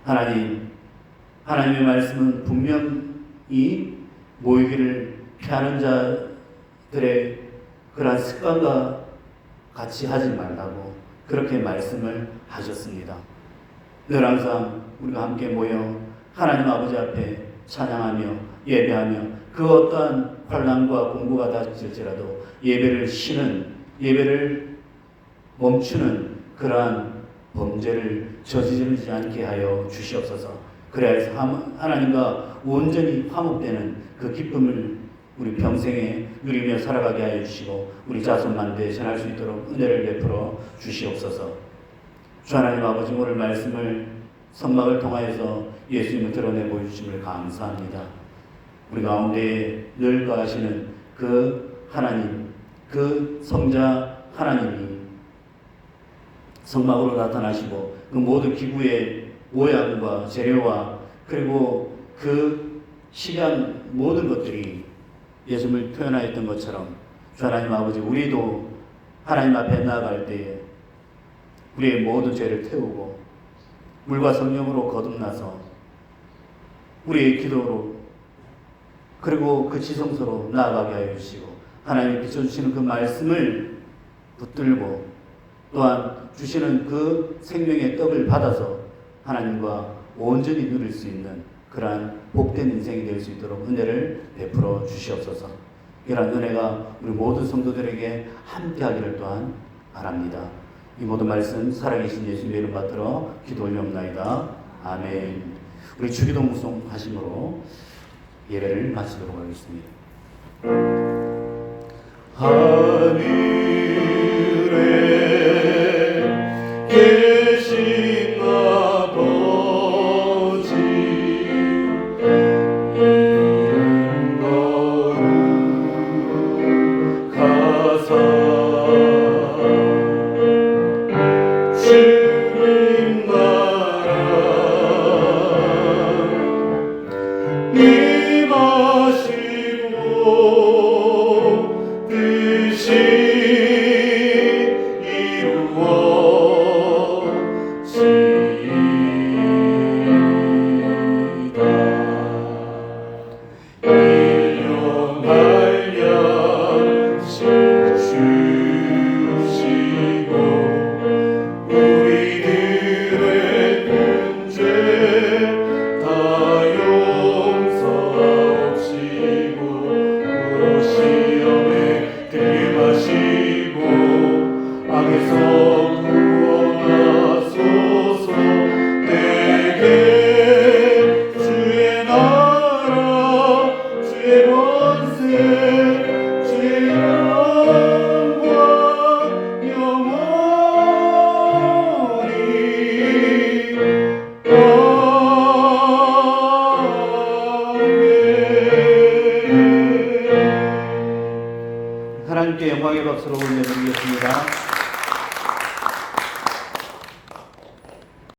하나님의 말씀은 분명히 모이기를 피하는 자들의 그러한 습관과 같이 하지 말라고 그렇게 말씀을 하셨습니다. 늘 항상 우리가 함께 모여 하나님 아버지 앞에 찬양하며 예배하며 그 어떠한 환난과 공고가 닥칠지라도 예배를 쉬는 예배를 멈추는 그러한 범죄를 저지르지 않게 하여 주시옵소서. 그래서 하나님과 온전히 화목되는 그 기쁨을 우리 평생에 누리며 살아가게 하여 주시고 우리 자손만대 전할 수 있도록 은혜를 베풀어 주시옵소서. 주 하나님 아버지 오늘 말씀을 선막을 통하여서 예수님을 드러내 보여주심을 감사합니다. 우리 가운데 늘 거하시는 그 하나님, 그 성자 하나님이 성막으로 나타나시고 그 모든 기구의 모양과 재료와 그리고 그 시간 모든 것들이 예수님을 표현하였던 것처럼 주 하나님 아버지 우리도 하나님 앞에 나아갈 때에 우리의 모든 죄를 태우고 물과 성령으로 거듭나서 우리의 기도로 그리고 그 지성소로 나아가게 하여 주시고 하나님이 비춰주시는 그 말씀을 붙들고 또한 주시는 그 생명의 떡을 받아서 하나님과 온전히 누릴 수 있는 그러한 복된 인생이 될 수 있도록 은혜를 베풀어 주시옵소서. 이러한 은혜가 우리 모든 성도들에게 함께하기를 또한 바랍니다. 이 모든 말씀 살아계신 예수님의 이름 받들어 기도 올려옵나이다. 아멘. 우리 주기도 묵송하심으로 예배를 마치도록 하겠습니다. 하늘에 계신 아버지 이름 거룩하사 주님 나라 임하시고 뜻이 하나님께 영광의 박수로 올려드리겠습니다.